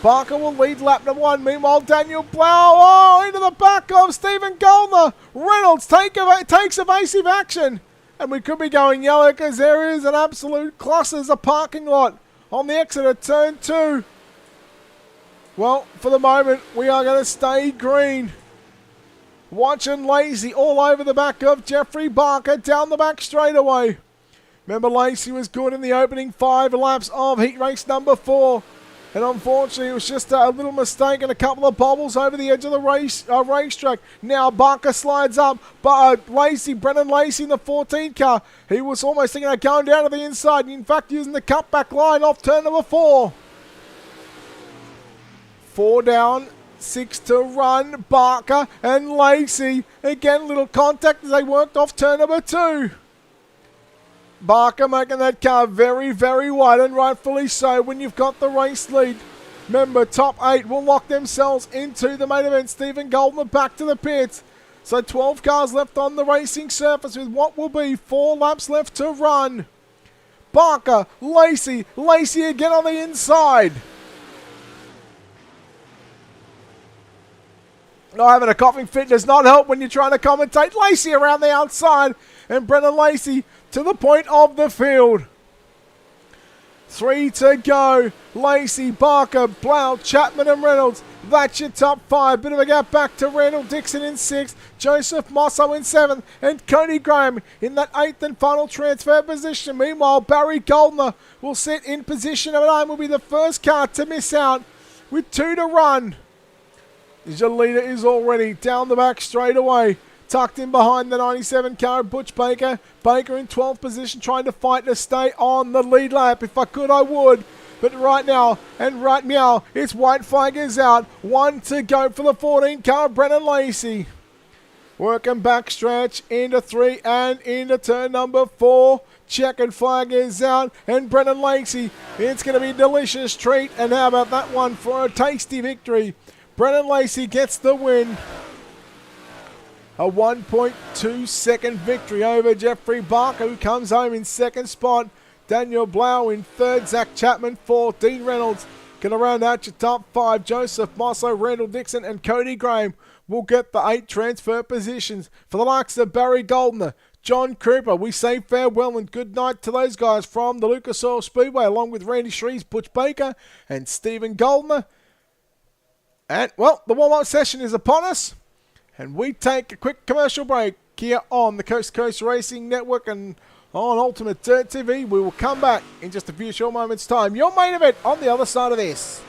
Barker will lead lap number 1. Meanwhile, Daniel Blau into the back of Stephen Goldner. Reynolds takes evasive action, and we could be going yellow because there is an absolute clusters a parking lot on the exit of turn 2. Well, for the moment, we are going to stay green. Watching Lacey all over the back of Jeffrey Barker down the back straightaway. Remember, Lacey was good in the opening 5 laps of heat race number 4. And unfortunately, it was just a little mistake and a couple of bobbles over the edge of the racetrack. Now Barker slides up, but Brennan Lacey in the 14 car, he was almost thinking of going down to the inside. In fact, using the cutback line off turn number 4. 4 down. 6 to run. Barker and Lacey. Again, little contact as they worked off turn number 2. Barker making that car very, very wide, and rightfully so when you've got the race lead. Remember, top 8 will lock themselves into the main event. Stephen Goldman back to the pits. So 12 cars left on the racing surface with what will be 4 laps left to run. Barker, Lacey again on the inside. No, having a coughing fit does not help when you're trying to commentate. Lacey around the outside, and Brennan Lacey to the point of the field. 3 to go. Lacey, Barker, Blau, Chapman and Reynolds. That's your top 5. Bit of a gap back to Randall Dixon in 6th. Joseph Mosso in 7th. And Cody Graham in that 8th and final transfer position. Meanwhile, Barry Goldner will sit in position number 9. Will be the first car to miss out with 2 to run. Your leader is already down the back straight away. Tucked in behind the 97 car, Butch Baker. Baker in 12th position, trying to fight to stay on the lead lap. If I could, I would. But right now, it's white flag is out. 1 to go for the 14 car, Brennan Lacey. Working back stretch into 3 and into turn number 4. Checkered flag is out, and Brennan Lacey, it's going to be a delicious treat. And how about that one for a tasty victory? Brennan Lacey gets the win. A 1.2 second victory over Jeffrey Barker, who comes home in 2nd spot. Daniel Blau in 3rd. Zach Chapman 4th. Dean Reynolds going to round out your top 5. Joseph Mosso, Randall Dixon and Cody Graham will get the 8 transfer positions. For the likes of Barry Goldner, John Cooper, we say farewell and good night to those guys from the Lucas Oil Speedway, along with Randy Shreves, Butch Baker and Stephen Goldner. And, well, the warm-up session is upon us, and we take a quick commercial break here on the Coast to Coast Racing Network and on Ultimate Dirt TV. We will come back in just a few short moments' time. Your main event on the other side of this.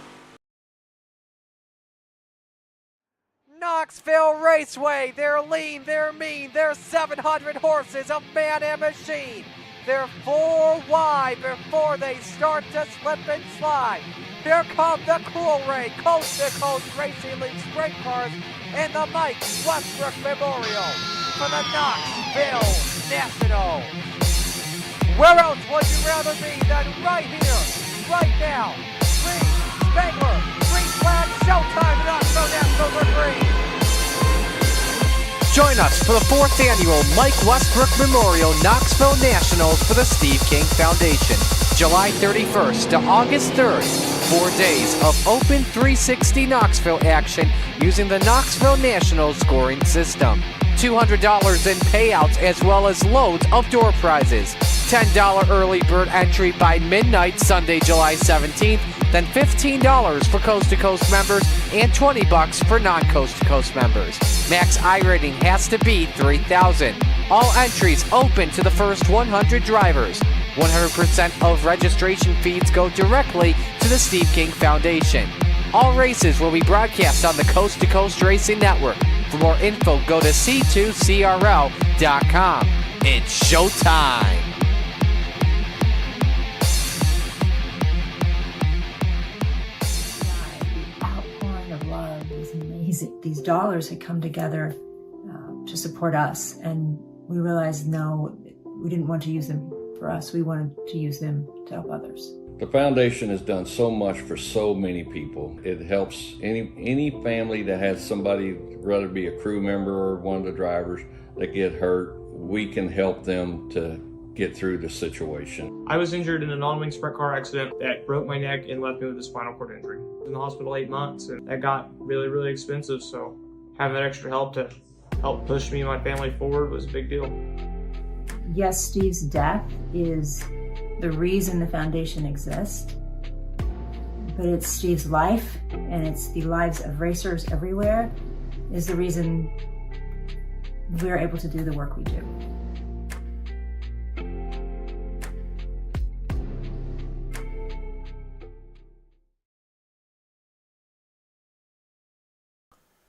Knoxville Raceway, they're lean, they're mean, they're 700 horses, a man and machine. They're 4 wide before they start to slip and slide. Here come the Cool Ray Coast to Coast Racing League Sprint Cars and the Mike Westbrook Memorial for the Knoxville National. Where else would you rather be than right here, right now? Green, Spangler, green flag, showtime, Knoxville National for green. Join us for the 4th annual Mike Westbrook Memorial Knoxville Nationals for the Steve King Foundation. July 31st to August 3rd. 4 days of open 360 Knoxville action using the Knoxville Nationals scoring system. $200 in payouts as well as loads of door prizes. $10 early bird entry by midnight Sunday, July 17th, then $15 for Coast to Coast members and $20 for non-Coast to Coast members. Max iRating has to be 3,000. All entries open to the first 100 drivers. 100% of registration fees go directly to the Steve King Foundation. All races will be broadcast on the Coast to Coast Racing Network. For more info, go to c2crl.com. It's showtime. The outpouring of love is amazing. These dollars had come together to support us, and we realized, no, we didn't want to use them for us. We wanted to use them to help others. The foundation has done so much for so many people. It helps any family that has somebody, whether it be a crew member or one of the drivers, that get hurt. We can help them to get through the situation. I was injured in a non-wing sprint car accident that broke my neck and left me with a spinal cord injury. I was in the hospital 8 months, and that got really, really expensive. So having that extra help to help push me and my family forward was a big deal. Yes, Steve's death is the reason the foundation exists, but it's Steve's life, and it's the lives of racers everywhere, is the reason we're able to do the work we do.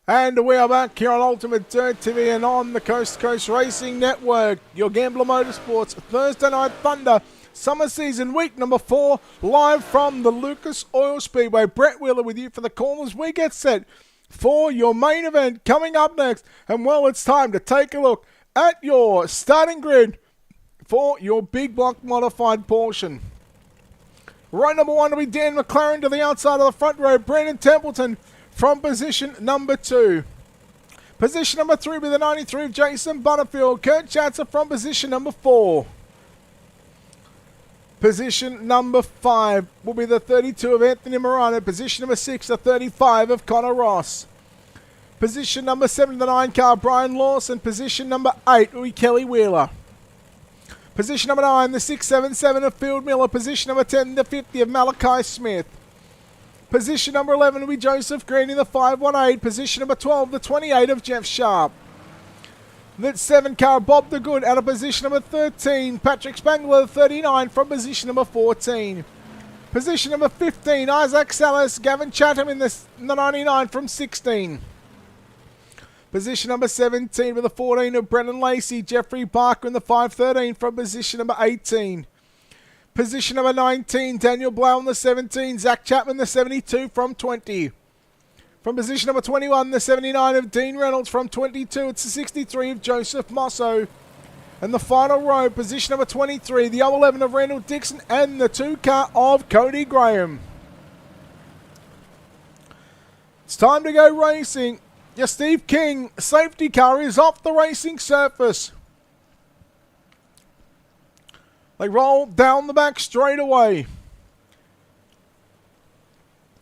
And we are back here on Ultimate Dirt TV and on the Coast to Coast Racing Network. Your Gambler Motorsports Thursday Night Thunder Summer Season Week number 4, live from the Lucas Oil Speedway. Brett Wheeler with you for the corners. We get set for your main event coming up next. And well, it's time to take a look at your starting grid for your big block modified portion. Row number 1 will be Dan McLaren to the outside of the front row. Brandon Templeton from position number 2. Position number 3 will be the 93 of Jason Butterfield. Kurt Schatzer from position number 4. Position number 5 will be the 32 of Anthony Morano. Position number 6, the 35 of Connor Ross. Position number 7, the 9 car, Brian Lawson. Position number 8 will be Kelly Wheeler. Position number 9, the 677 of Field Miller. Position number 10, the 50 of Malachi Smith. Position number 11 will be Joseph Green in the 518. Position number 12, the 28 of Jeff Sharp. The 7 car, Bob the Good, out of position number 13. Patrick Spangler, the 39, from position number 14. Position number 15, Isaac Salas, Gavin Chatham in the 99 from 16. Position number 17 with the 14 of Brennan Lacey, Jeffrey Barker in the 513 from position number 18. Position number 19, Daniel Blau in the 17, Zach Chapman the 72 from 20. From position number 21, the 79 of Dean Reynolds. From 22, it's the 63 of Joseph Mosso. And the final row, position number 23, the 011 of Randall Dixon and the 2 car of Cody Graham. It's time to go racing. Your Steve King safety car is off the racing surface. They roll down the back straight away.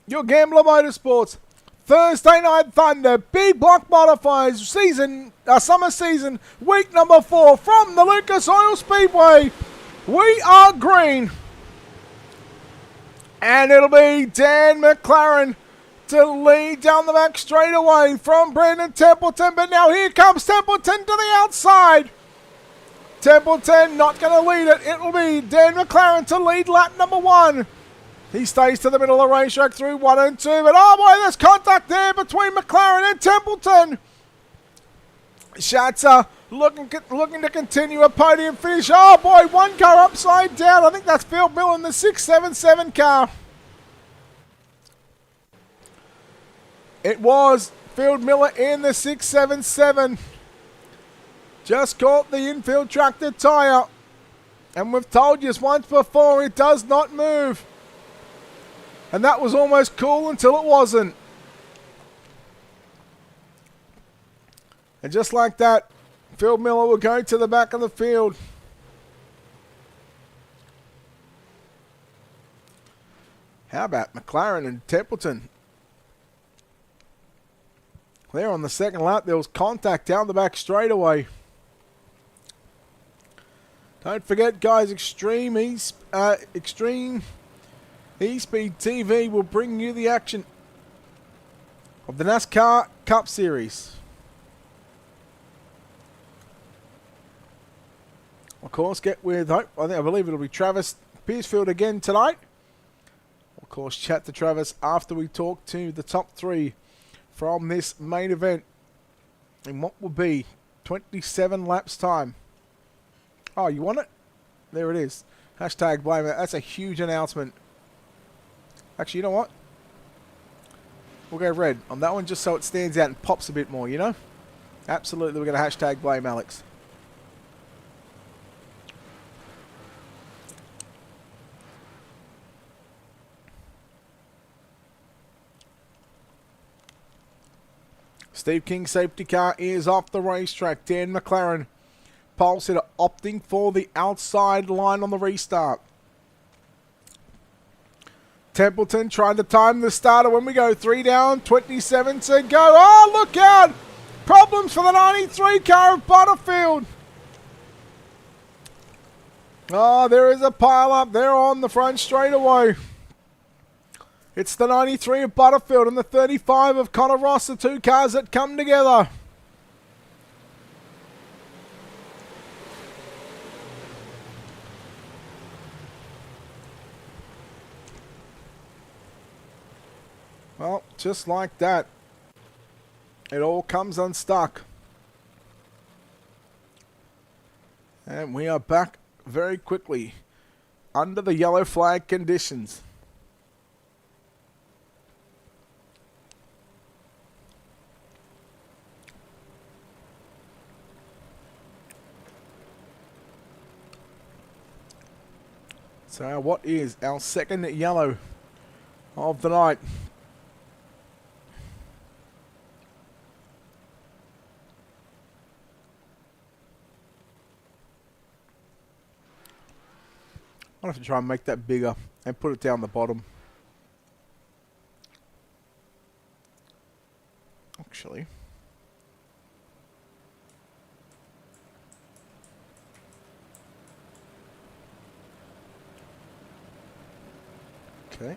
Your Gambler Motorsports Thursday Night Thunder Big Block Modifiers Summer Season Week number 4 from the Lucas Oil Speedway. We are green. And it'll be Dan McLaren to lead down the back straight away from Brandon Templeton. But now here comes Templeton to the outside. Templeton not going to lead it. It will be Dan McLaren to lead lap number 1. He stays to the middle of the racetrack through 1 and 2. But oh boy, there's contact there between McLaren and Templeton. Schatzer looking to continue a podium finish. Oh boy, 1 car upside down. I think that's Phil Mill in the 677 car. It was Field Miller in the 677. Just caught the infield tractor tyre. And we've told you once before, it does not move. And that was almost cool until it wasn't. And just like that, Field Miller will go to the back of the field. How about McLaren and Templeton? There on the second lap, there was contact down the back straightaway. Don't forget, guys, Extreme E-Speed TV will bring you the action of the NASCAR Cup Series. Of course, get with, I believe it'll be Travis Piercefield again tonight. Of course, chat to Travis after we talk to the top 3 from this main event in what will be 27 laps time. Oh, you want it? There it is. Hashtag blame it. That's a huge announcement. Actually, you know what? We'll go red on that one just so it stands out and pops a bit more, you know? Absolutely, we're going to hashtag blame Alex. Steve King's safety car is off the racetrack. Dan McLaren, pole sitter, opting for the outside line on the restart. Templeton trying to time the starter when we go 3 down, 27 to go. Oh, look out! Problems for the 93 car of Butterfield. Oh, there is a pile up there on the front straightaway. It's the 93 of Butterfield and the 35 of Connor Ross, the 2 cars that come together. Well, just like that, it all comes unstuck. And we are back very quickly under the yellow flag conditions. So what is our second yellow of the night? I'll have to try and make that bigger and put it down the bottom. Actually. Okay.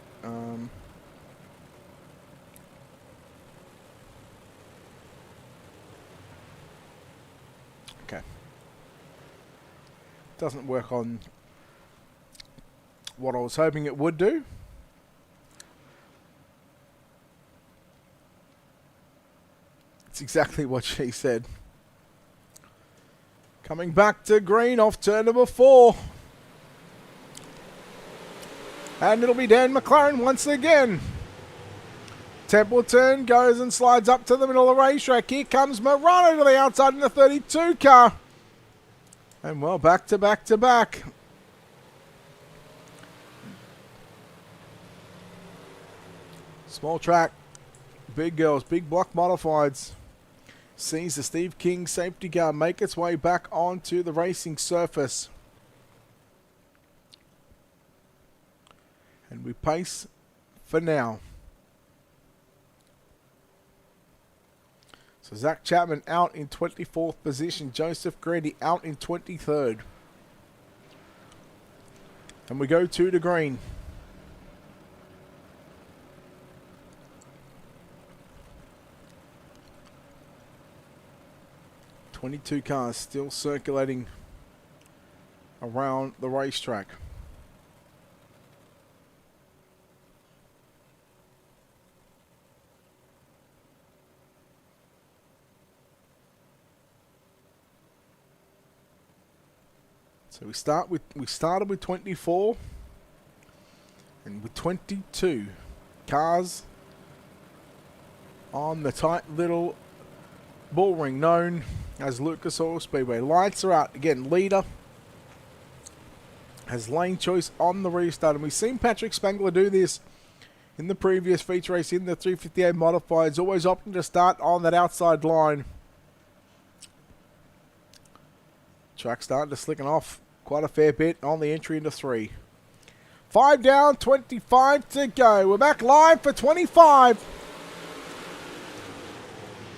Okay. Doesn't work on what I was hoping it would do. It's exactly what she said. Coming back to green off turn number 4. And it'll be Dan McLaren once again. Templeton goes and slides up to the middle of the racetrack. Here comes Morano to the outside in the 32 car. And well, back to back to back. Small track, big girls, big block modifieds. Sees the Steve King safety car make its way back onto the racing surface. And we pace for now. So Zach Chapman out in 24th position. Joseph Grady out in 23rd. And we go 2 to green. .22 cars still circulating around the racetrack. So we started with 24 and with 22 cars on the tight little bull ring known as Lucas Oil Speedway. Lights are out. Again, leader has lane choice on the restart. And we've seen Patrick Spangler do this in the previous feature race in the 358 Modifieds, always opting to start on that outside line. Track starting to slicken off quite a fair bit on the entry into 3. 5 down, 25 to go. We're back live for 25.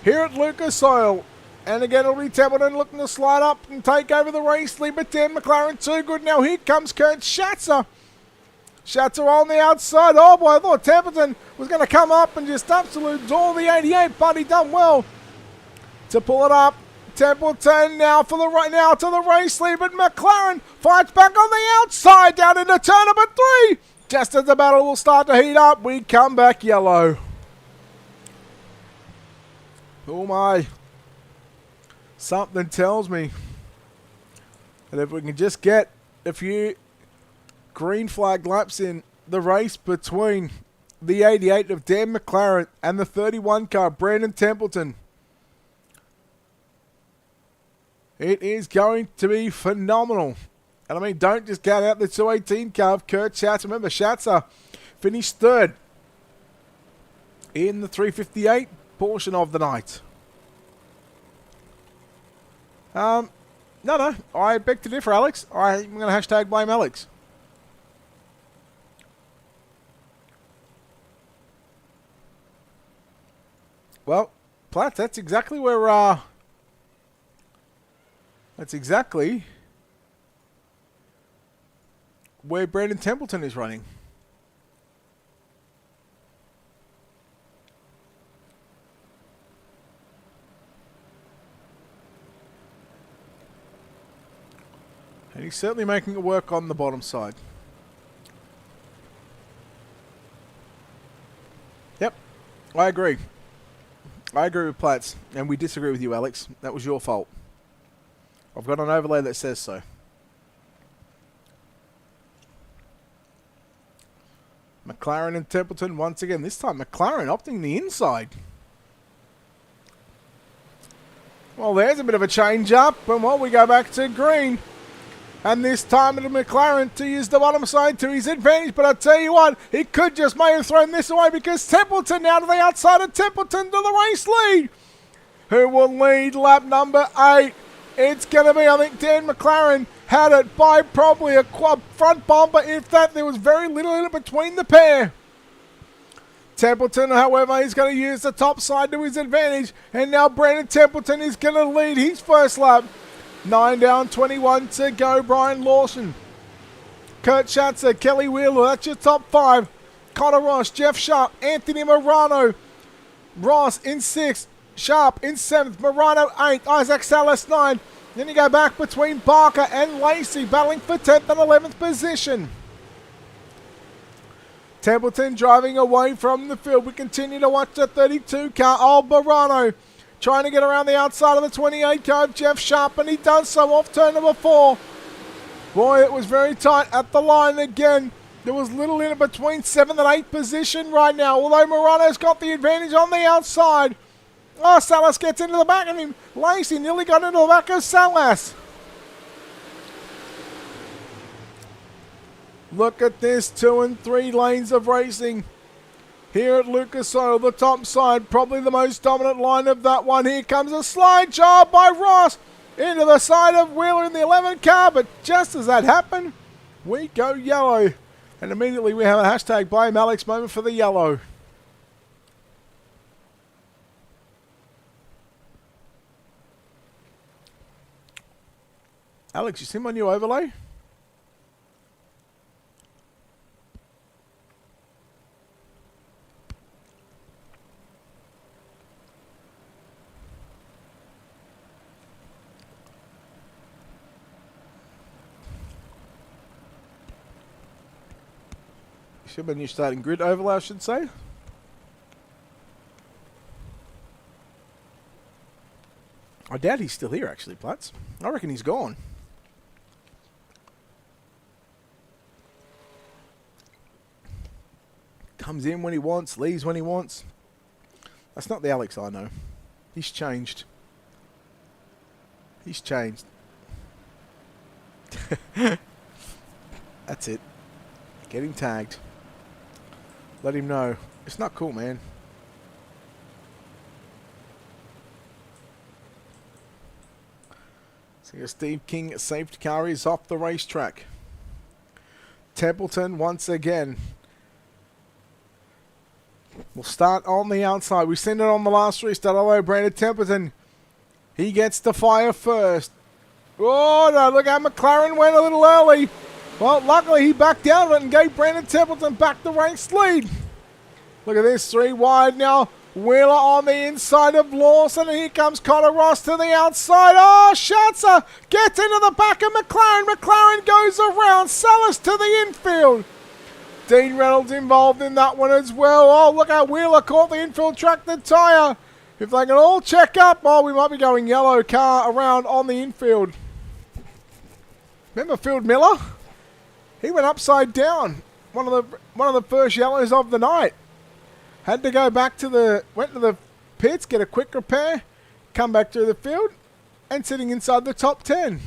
here at Lucas Oil. And again, it'll be Templeton looking to slide up and take over the race lead, but Dan McLaren too good. Now here comes Kurt Schatzer. Schatzer on the outside. Oh boy, I thought Templeton was going to come up and just absolute door the 88, but he done well to pull it up. Templeton now for the right now to the race lead, but McLaren fights back on the outside down into turn number 3. Just as the battle will start to heat up, we come back yellow. Oh my. Something tells me that if we can just get a few green flag laps in the race between the 88 of Dan McLaren and the 31 car Brandon Templeton, it is going to be phenomenal. And I mean, don't just count out the 218 car of Kurt Schatzer. Remember, Schatzer finished third in the 358 portion of the night. No, I beg to differ, Alex. I'm going to hashtag blame Alex. Well, Platt, that's exactly where, Brandon Templeton is running. And he's certainly making it work on the bottom side. Yep, I agree. I agree with Platts, and we disagree with you, Alex. That was your fault. I've got an overlay that says so. McLaren and Templeton once again. This time McLaren opting the inside. Well, there's a bit of a change up, and well, we go back to green. And this time it'll McLaren to use the bottom side to his advantage. But I tell you what, he could just may have thrown this away because Templeton now to the outside of Templeton to the race lead. Who will lead lap number 8? It's going to be, I think, Dan McLaren had it by probably a quad front bumper. If that, there was very little in it between the pair. Templeton, however, is going to use the top side to his advantage. And now Brandon Templeton is going to lead his first lap. 9 down, 21 to go. Brian Lawson, Kurt Schatzer, Kelly Wheeler, that's your top 5. Connor Ross, Jeff Sharp, Anthony Morano, Ross in 6th, Sharp in 7th, Morano 8th, Isaac Salas 9th. Then you go back between Barker and Lacey, battling for 10th and 11th position. Templeton driving away from the field. We continue to watch the 32 car, Old Morano, trying to get around the outside of the 28 car of Jeff Sharp, and he does so off turn number 4. Boy, it was very tight at the line again. There was little in it between 7th and 8th position right now, although Morano's got the advantage on the outside. Oh, Salas gets into the back of him. Lacey nearly got into the back of Salas. Look at this, 2 and 3 lanes of racing. Here at Lucas Oil, the top side, probably the most dominant line of that one. Here comes a slide job by Ross into the side of Wheeler in the 11 car, but just as that happened, we go yellow. And immediately we have a hashtag blame Alex moment for the yellow. Alex, you see my new overlay? Should be a new starting grid overlay, I should say. I doubt he's still here, actually, Platts. I reckon he's gone. Comes in when he wants, leaves when he wants. That's not the Alex I know. He's changed. He's changed. That's it. Get him tagged. Let him know. It's not cool, man. So your Steve King safety car is off the racetrack. Templeton once again We'll start on the outside. We send it on the last restart. Hello, Brandon Templeton. He gets to fire first. Oh, no, look how McLaren went a little early. Well, luckily he backed out of it and gave Brandon Templeton back the race lead. Look at this, 3 wide now. Wheeler on the inside of Lawson, and here comes Connor Ross to the outside. Oh, Schatzer gets into the back of McLaren. McLaren goes around. Salas to the infield. Dean Reynolds involved in that one as well. Oh, look how Wheeler caught the infield tractor tyre. If they can all check up, oh, we might be going yellow car around on the infield. Remember Field Miller? He went upside down. One of the first yellows of the night. Had to go back to went to the pits, get a quick repair, come back to the field, and sitting inside the top 10.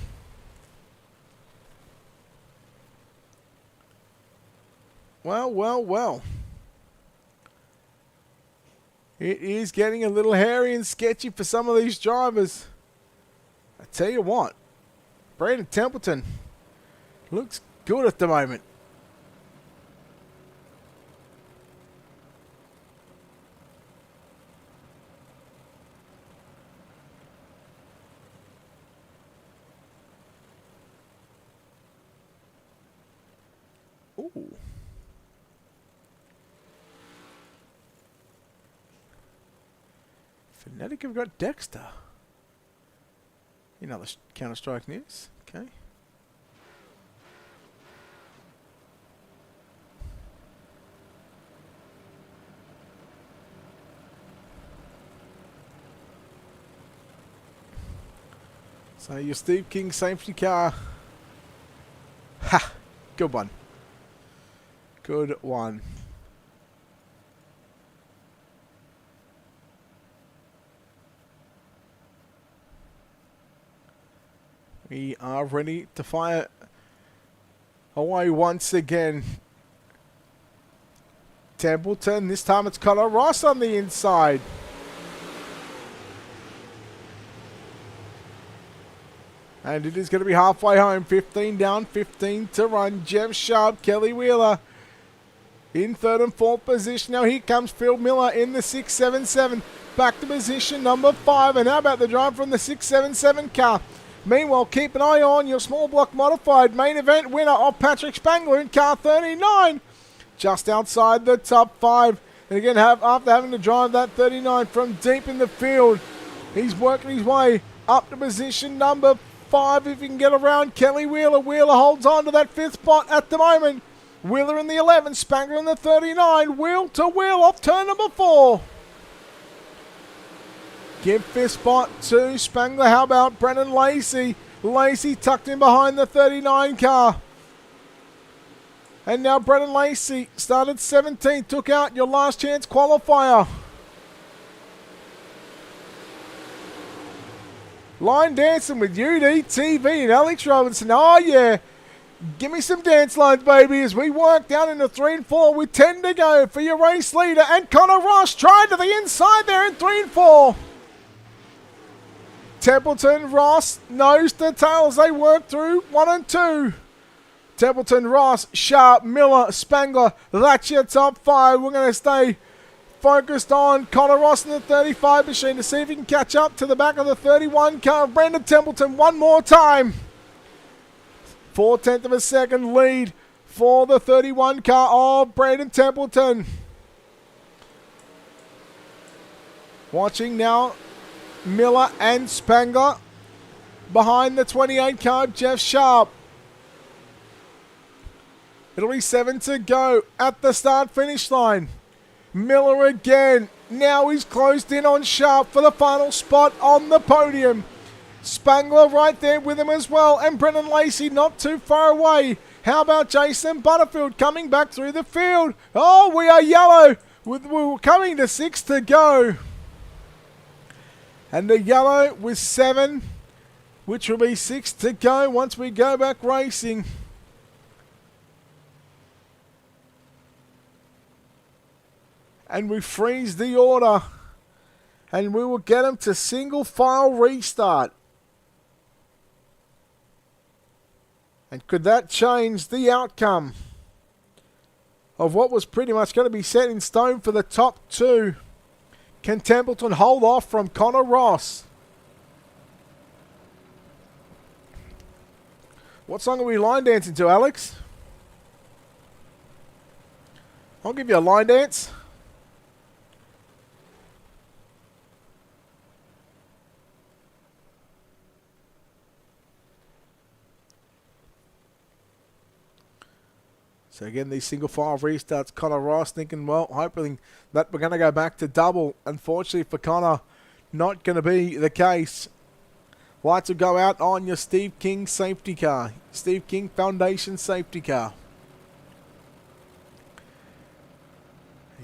Well, well, well. It is getting a little hairy and sketchy for some of these drivers. I tell you what, Brandon Templeton looks good at the moment. Ooh. Fnatic have got Dexter. You know the Counter-Strike news. Okay. So your Steve King safety car. Ha! Good one. Good one. We are ready to fire away once again. Templeton, this time it's Connor Ross on the inside. And it is going to be halfway home. 15 down, 15 to run. Jeff Sharp, Kelly Wheeler in third and fourth position. Now here comes Phil Miller in the 677. Back to position number 5. And how about the drive from the 677 car? Meanwhile, keep an eye on your small block modified main event winner of Patrick Spangler in car 39. Just outside the top 5. And again, after having to drive that 39 from deep in the field, he's working his way up to position number 5 if he can get around Kelly Wheeler. Wheeler holds on to that 5th spot at the moment. Wheeler in the 11, Spangler in the 39. Wheel to wheel off turn number 4. Give 5th spot to Spangler. How about Brennan Lacey? Lacey tucked in behind the 39 car. And now Brennan Lacey started 17th. Took out your last chance qualifier. Line dancing with UDTV and Alex Robinson. Oh, yeah. Give me some dance lines, baby, as we work down into 3 and 4 with 10 to go for your race leader. And Connor Ross tried to the inside there in 3 and 4. Templeton, Ross, nose to tail as they work through 1 and 2. Templeton, Ross, Sharp, Miller, Spangler. That's your top 5. We're going to stay focused on Connor Ross in the 35 machine to see if he can catch up to the back of the 31 car of Brandon Templeton one more time. 4/10 of a second lead for the 31 car of Brandon Templeton. Watching now Miller and Spangler behind the 28 car of Jeff Sharp. It'll be 7 to go at the start-finish line. Miller again. Now he's closed in on Sharp for the final spot on the podium. Spangler right there with him as well. And Brennan Lacey not too far away. How about Jason Butterfield coming back through the field? Oh, we are yellow. We're coming to 6 to go. And the yellow with 7, which will be 6 to go once we go back racing. And we freeze the order. And we will get them to single file restart. And could that change the outcome? of what was pretty much going to be set in stone for the top two. Can Templeton hold off from Connor Ross? What song are we line dancing to, Alex? I'll give you a line dance. So again, these single file restarts, Connor Ross thinking, well, hoping that we're going to go back to double. Unfortunately for Connor, not going to be the case. Lights will go out on your Steve King safety car. Steve King Foundation safety car.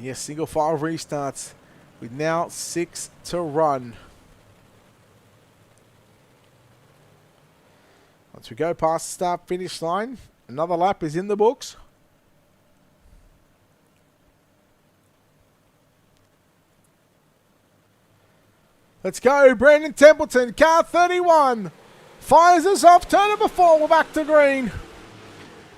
Yes, single file restarts with now 6 to run. Once we go past the start finish line, another lap is in the books. Let's go, Brandon Templeton, car 31. Fires us off, turn number 4, we're back to green.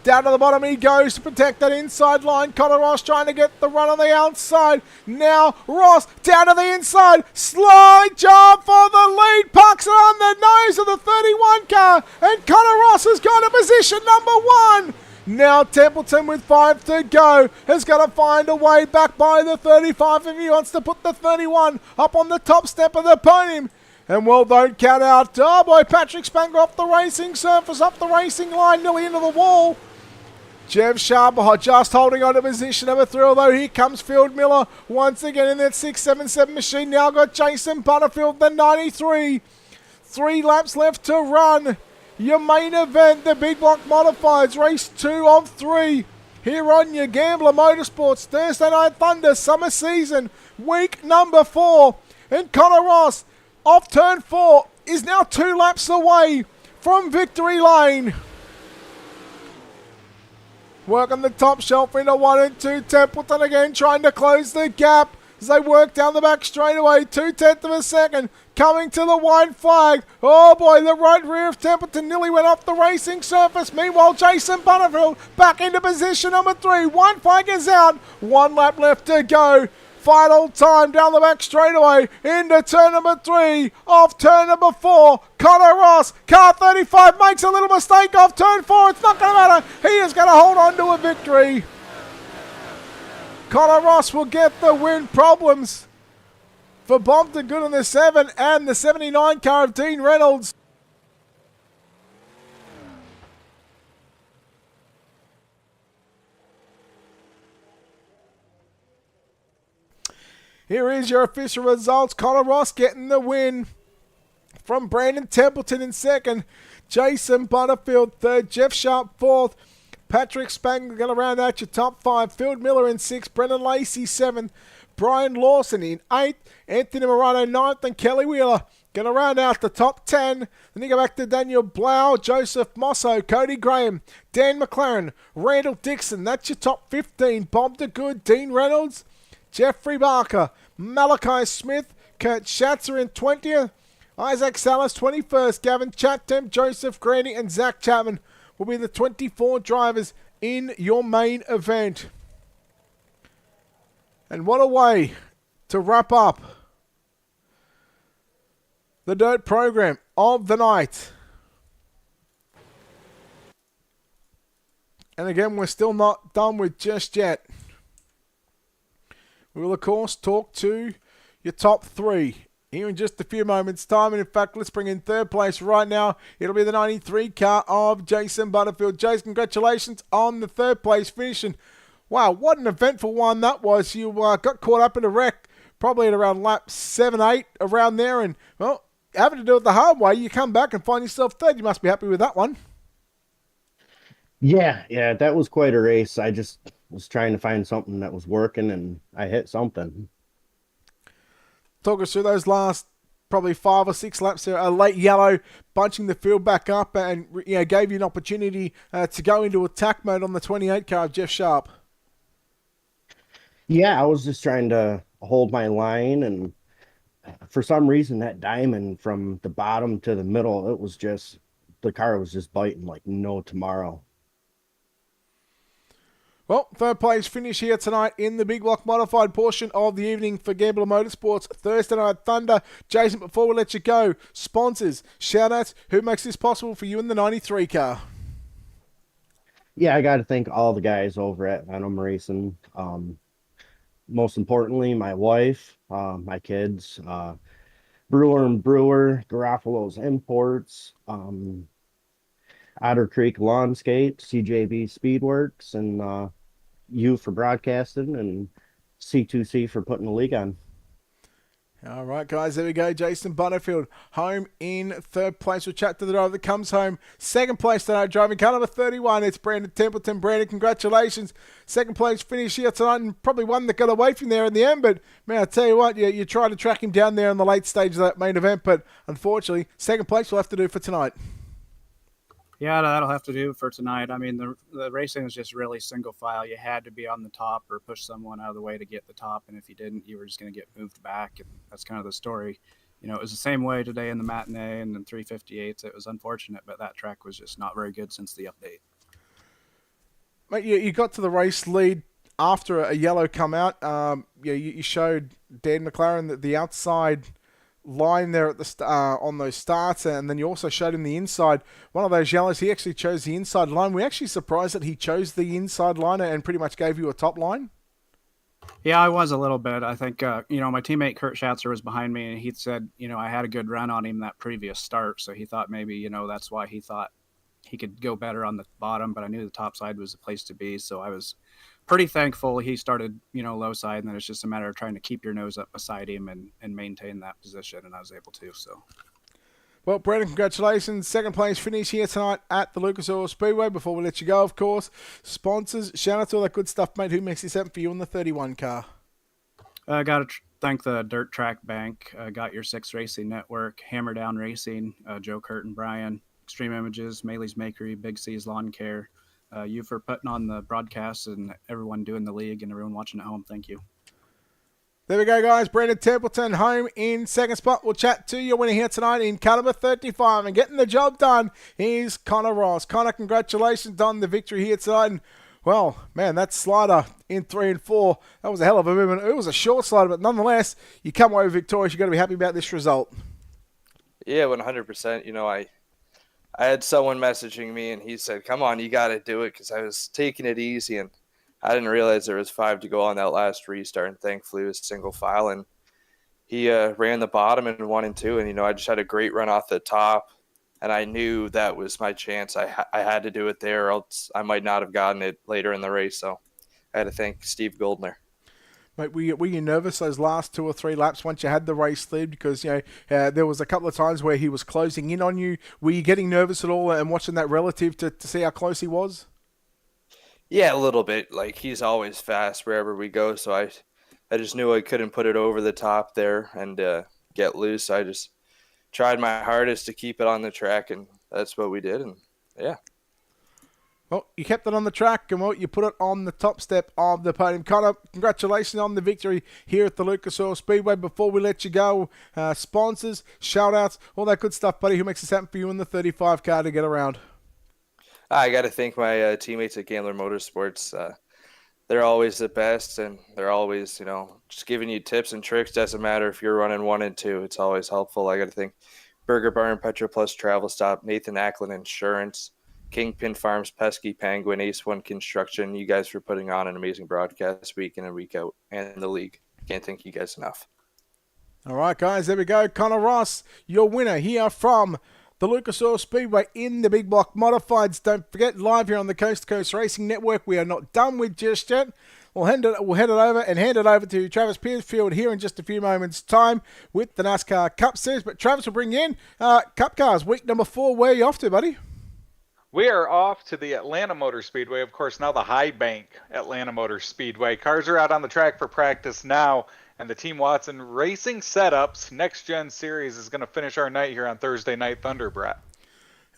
Down to the bottom he goes to protect that inside line. Connor Ross trying to get the run on the outside. Now Ross down to the inside. Slide job for the lead. Parks it on the nose of the 31 car. And Connor Ross has got to position number 1. Now Templeton with 5 to go has got to find a way back by the 35 if he wants to put the 31 up on the top step of the podium. And well, don't count out. Oh boy, Patrick Spangler off the racing surface, up the racing line, nearly into the wall. Jeff Sharp just holding on to position number 3, although here comes Field Miller once again in that 677 machine. Now got Jason Butterfield, the 93. 3 laps left to run. Your main event, the Big Block Modifieds, race 2 of 3. Here on your Gambler Motorsports, Thursday Night Thunder, summer season, week number 4. And Connor Ross, off turn 4, is now 2 laps away from victory lane. Work on the top shelf into 1 and 2. Templeton again trying to close the gap as they work down the back straightaway. 2/10 of a second. Coming to the white flag. Oh boy, the right rear of Templeton nearly went off the racing surface. Meanwhile, Jason Butterfield back into position number 3. White flag is out. 1 lap left to go. Final time down the back straightaway into turn number 3, off turn number 4. Connor Ross, car 35, makes a little mistake off turn 4. It's not going to matter. He is going to hold on to a victory. Connor Ross will get the win. Problems for Bompton Good on the 7 and the 79 car of Dean Reynolds. Here is your official results. Connor Ross getting the win from Brandon Templeton in 2nd. Jason Butterfield 3rd. Jeff Sharp 4th. Patrick Spangler going to round out your top 5. Field Miller in 6th. Brendan Lacey 7th. Brian Lawson in 8th. Anthony Morano 9th. And Kelly Wheeler going to round out the top 10. Then you go back to Daniel Blau, Joseph Mosso, Cody Graham, Dan McLaren, Randall Dixon. That's your top 15. Bob DeGood, Dean Reynolds, Jeffrey Barker, Malachi Smith, Kurt Schatzer in 20th, Isaac Salas 21st, Gavin Chatham, Joseph Grandy and Zach Chapman will be the 24 drivers in your main event. And what a way to wrap up the Dirt program of the night. And again, we're still not done with just yet. We will, of course, talk to your top 3 here in just a few moments' time. And in fact, let's bring in 3rd place right now. It'll be the 93 car of Jason Butterfield. Jason, congratulations on the 3rd place finish. And wow, what an eventful one that was. You got caught up in a wreck probably at around lap 7, 8, around there. And, well, having to do it the hard way, you come back and find yourself 3rd. You must be happy with that one. Yeah, that was quite a race. I just was trying to find something that was working, and I hit something. Talk us through those last probably 5 or 6 laps there. A late yellow, bunching the field back up, and gave you an opportunity to go into attack mode on the 28 car of Jeff Sharp. Yeah, I was just trying to hold my line, and for some reason that diamond from the bottom to the middle, it was just, the car was just biting like no tomorrow. Well, third place finish here tonight in the big block modified portion of the evening for Gambler Motorsports Thursday Night Thunder. Jason, before we let you go, sponsors, shout-outs, who makes this possible for you in the 93 car? Yeah, I got to thank all the guys over at Venom Racing. Most importantly, my wife, my kids, Brewer and Brewer, Garofalo's Imports, Otter Creek Lawn Skate, CJB Speedworks, and you for broadcasting, and C2C for putting the league on. All right, guys, there we go. Jason Butterfield home in third place. We'll chat to the driver that comes home. Second place tonight, driving car number 31. It's Brandon Templeton. Brandon, congratulations. Second place finish here tonight, and probably one that got away from there in the end. But, man, I tell you what, you tried to track him down there in the late stage of that main event. But, unfortunately, second place will have to do for tonight. Yeah, that'll have to do for tonight. I mean, the racing was just really single file. You had to be on the top or push someone out of the way to get the top, and if you didn't, you were just going to get moved back, and that's kind of the story. You know, it was the same way today in the matinee and in 358s. It was unfortunate, but that track was just not very good since the update. Mate, you got to the race lead after a yellow come out. You showed Dan McLaren the outside line there at the on those starts, and then you also showed him the inside. One of those yellows, he actually chose the inside line. We're actually surprised that he chose the inside line and pretty much gave you a top line. Yeah, I was a little bit. I think, my teammate Kurt Schatzer was behind me, and he said, I had a good run on him that previous start, so he thought maybe, that's why he thought he could go better on the bottom, but I knew the top side was the place to be, so I was pretty thankful he started, low side, and then it's just a matter of trying to keep your nose up beside him and maintain that position, and I was able to, so. Well, Brandon, congratulations. Second place finish here tonight at the Lucas Oil Speedway. Before we let you go, of course, sponsors, shout out to all that good stuff, mate. Who makes this happen for you in the 31 car? I got to thank the Dirt Track Bank, Got Your Six Racing Network, Hammer Down Racing, Joe Kurt and Brian, Extreme Images, Maley's Makery, Big C's Lawn Care, you for putting on the broadcast, and everyone doing the league and everyone watching at home. Thank you. There we go, guys. Brandon Templeton home in second spot. We'll chat to you winner here tonight in car number 35. And getting the job done is Connor Ross. Connor, congratulations on the victory here tonight. And, well, man, that slider in 3 and 4, that was a hell of a movement. It was a short slider, but nonetheless, you come away victorious. You've got to be happy about this result. Yeah, 100%. I had someone messaging me, and he said, come on, you got to do it, because I was taking it easy, and I didn't realize there was 5 to go on that last restart, and thankfully it was single file, and he ran the bottom in 1 and 2, and, I just had a great run off the top, and I knew that was my chance. I had to do it there, or else I might not have gotten it later in the race, so I had to thank Steve Goldner. Mate, were you nervous those last 2 or 3 laps once you had the race lead? Because, there was a couple of times where he was closing in on you. Were you getting nervous at all and watching that relative to see how close he was? Yeah, a little bit. Like, he's always fast wherever we go, so I just knew I couldn't put it over the top there and get loose. I just tried my hardest to keep it on the track, and that's what we did, and yeah. Well, you kept it on the track, and you put it on the top step of the podium. Connor, congratulations on the victory here at the Lucas Oil Speedway. Before we let you go, sponsors, shout-outs, all that good stuff, buddy. Who makes this happen for you in the 35 car to get around? I got to thank my teammates at Gambler Motorsports. They're always the best, and they're always, just giving you tips and tricks. Doesn't matter if you're running 1 and 2. It's always helpful. I got to thank Burger Bar and Petro Plus Travel Stop, Nathan Ackland Insurance, Kingpin Farms, Pesky Penguin, Ace One Construction. You guys for putting on an amazing broadcast week in and week out, and the league. Can't thank you guys enough. All right, guys, there we go. Connor Ross, your winner here from the Lucas Oil Speedway in the Big Block Modifieds. Don't forget, live here on the Coast to Coast Racing Network. We are not done with just yet. We'll hand it over to Travis Piercefield here in just a few moments' time with the NASCAR Cup Series. But Travis will bring in Cup Cars, week number 4. Where are you off to, buddy? We are off to the Atlanta Motor Speedway, of course, now the High Bank Atlanta Motor Speedway. Cars are out on the track for practice now, and the Team Watson Racing Setups Next Gen Series is going to finish our night here on Thursday Night Thunder, Brett.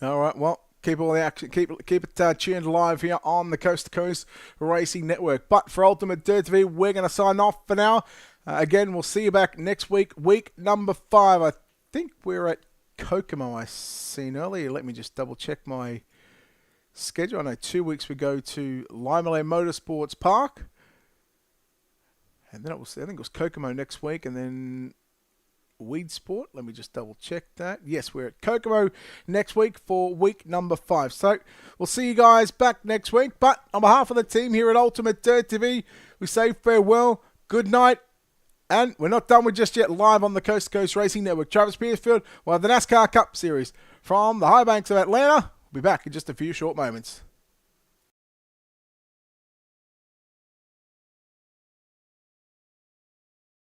All right, well, keep all the action, keep it tuned live here on the Coast to Coast Racing Network. But for Ultimate Dirt TV, we're going to sign off for now. Again, we'll see you back next week, week number 5. I think we're at Kokomo, I seen earlier. Let me just double check my schedule. I know 2 weeks we go to Lima Lane Motorsports Park. And then I think it was Kokomo next week, and then Weed Sport. Let me just double check that. Yes, we're at Kokomo next week for week number 5. So we'll see you guys back next week. But on behalf of the team here at Ultimate Dirt TV, we say farewell, good night, and we're not done with just yet. Live on the Coast to Coast Racing Network, Travis Pearsfield, we'll have the NASCAR Cup Series from the high banks of Atlanta. We'll be back in just a few short moments.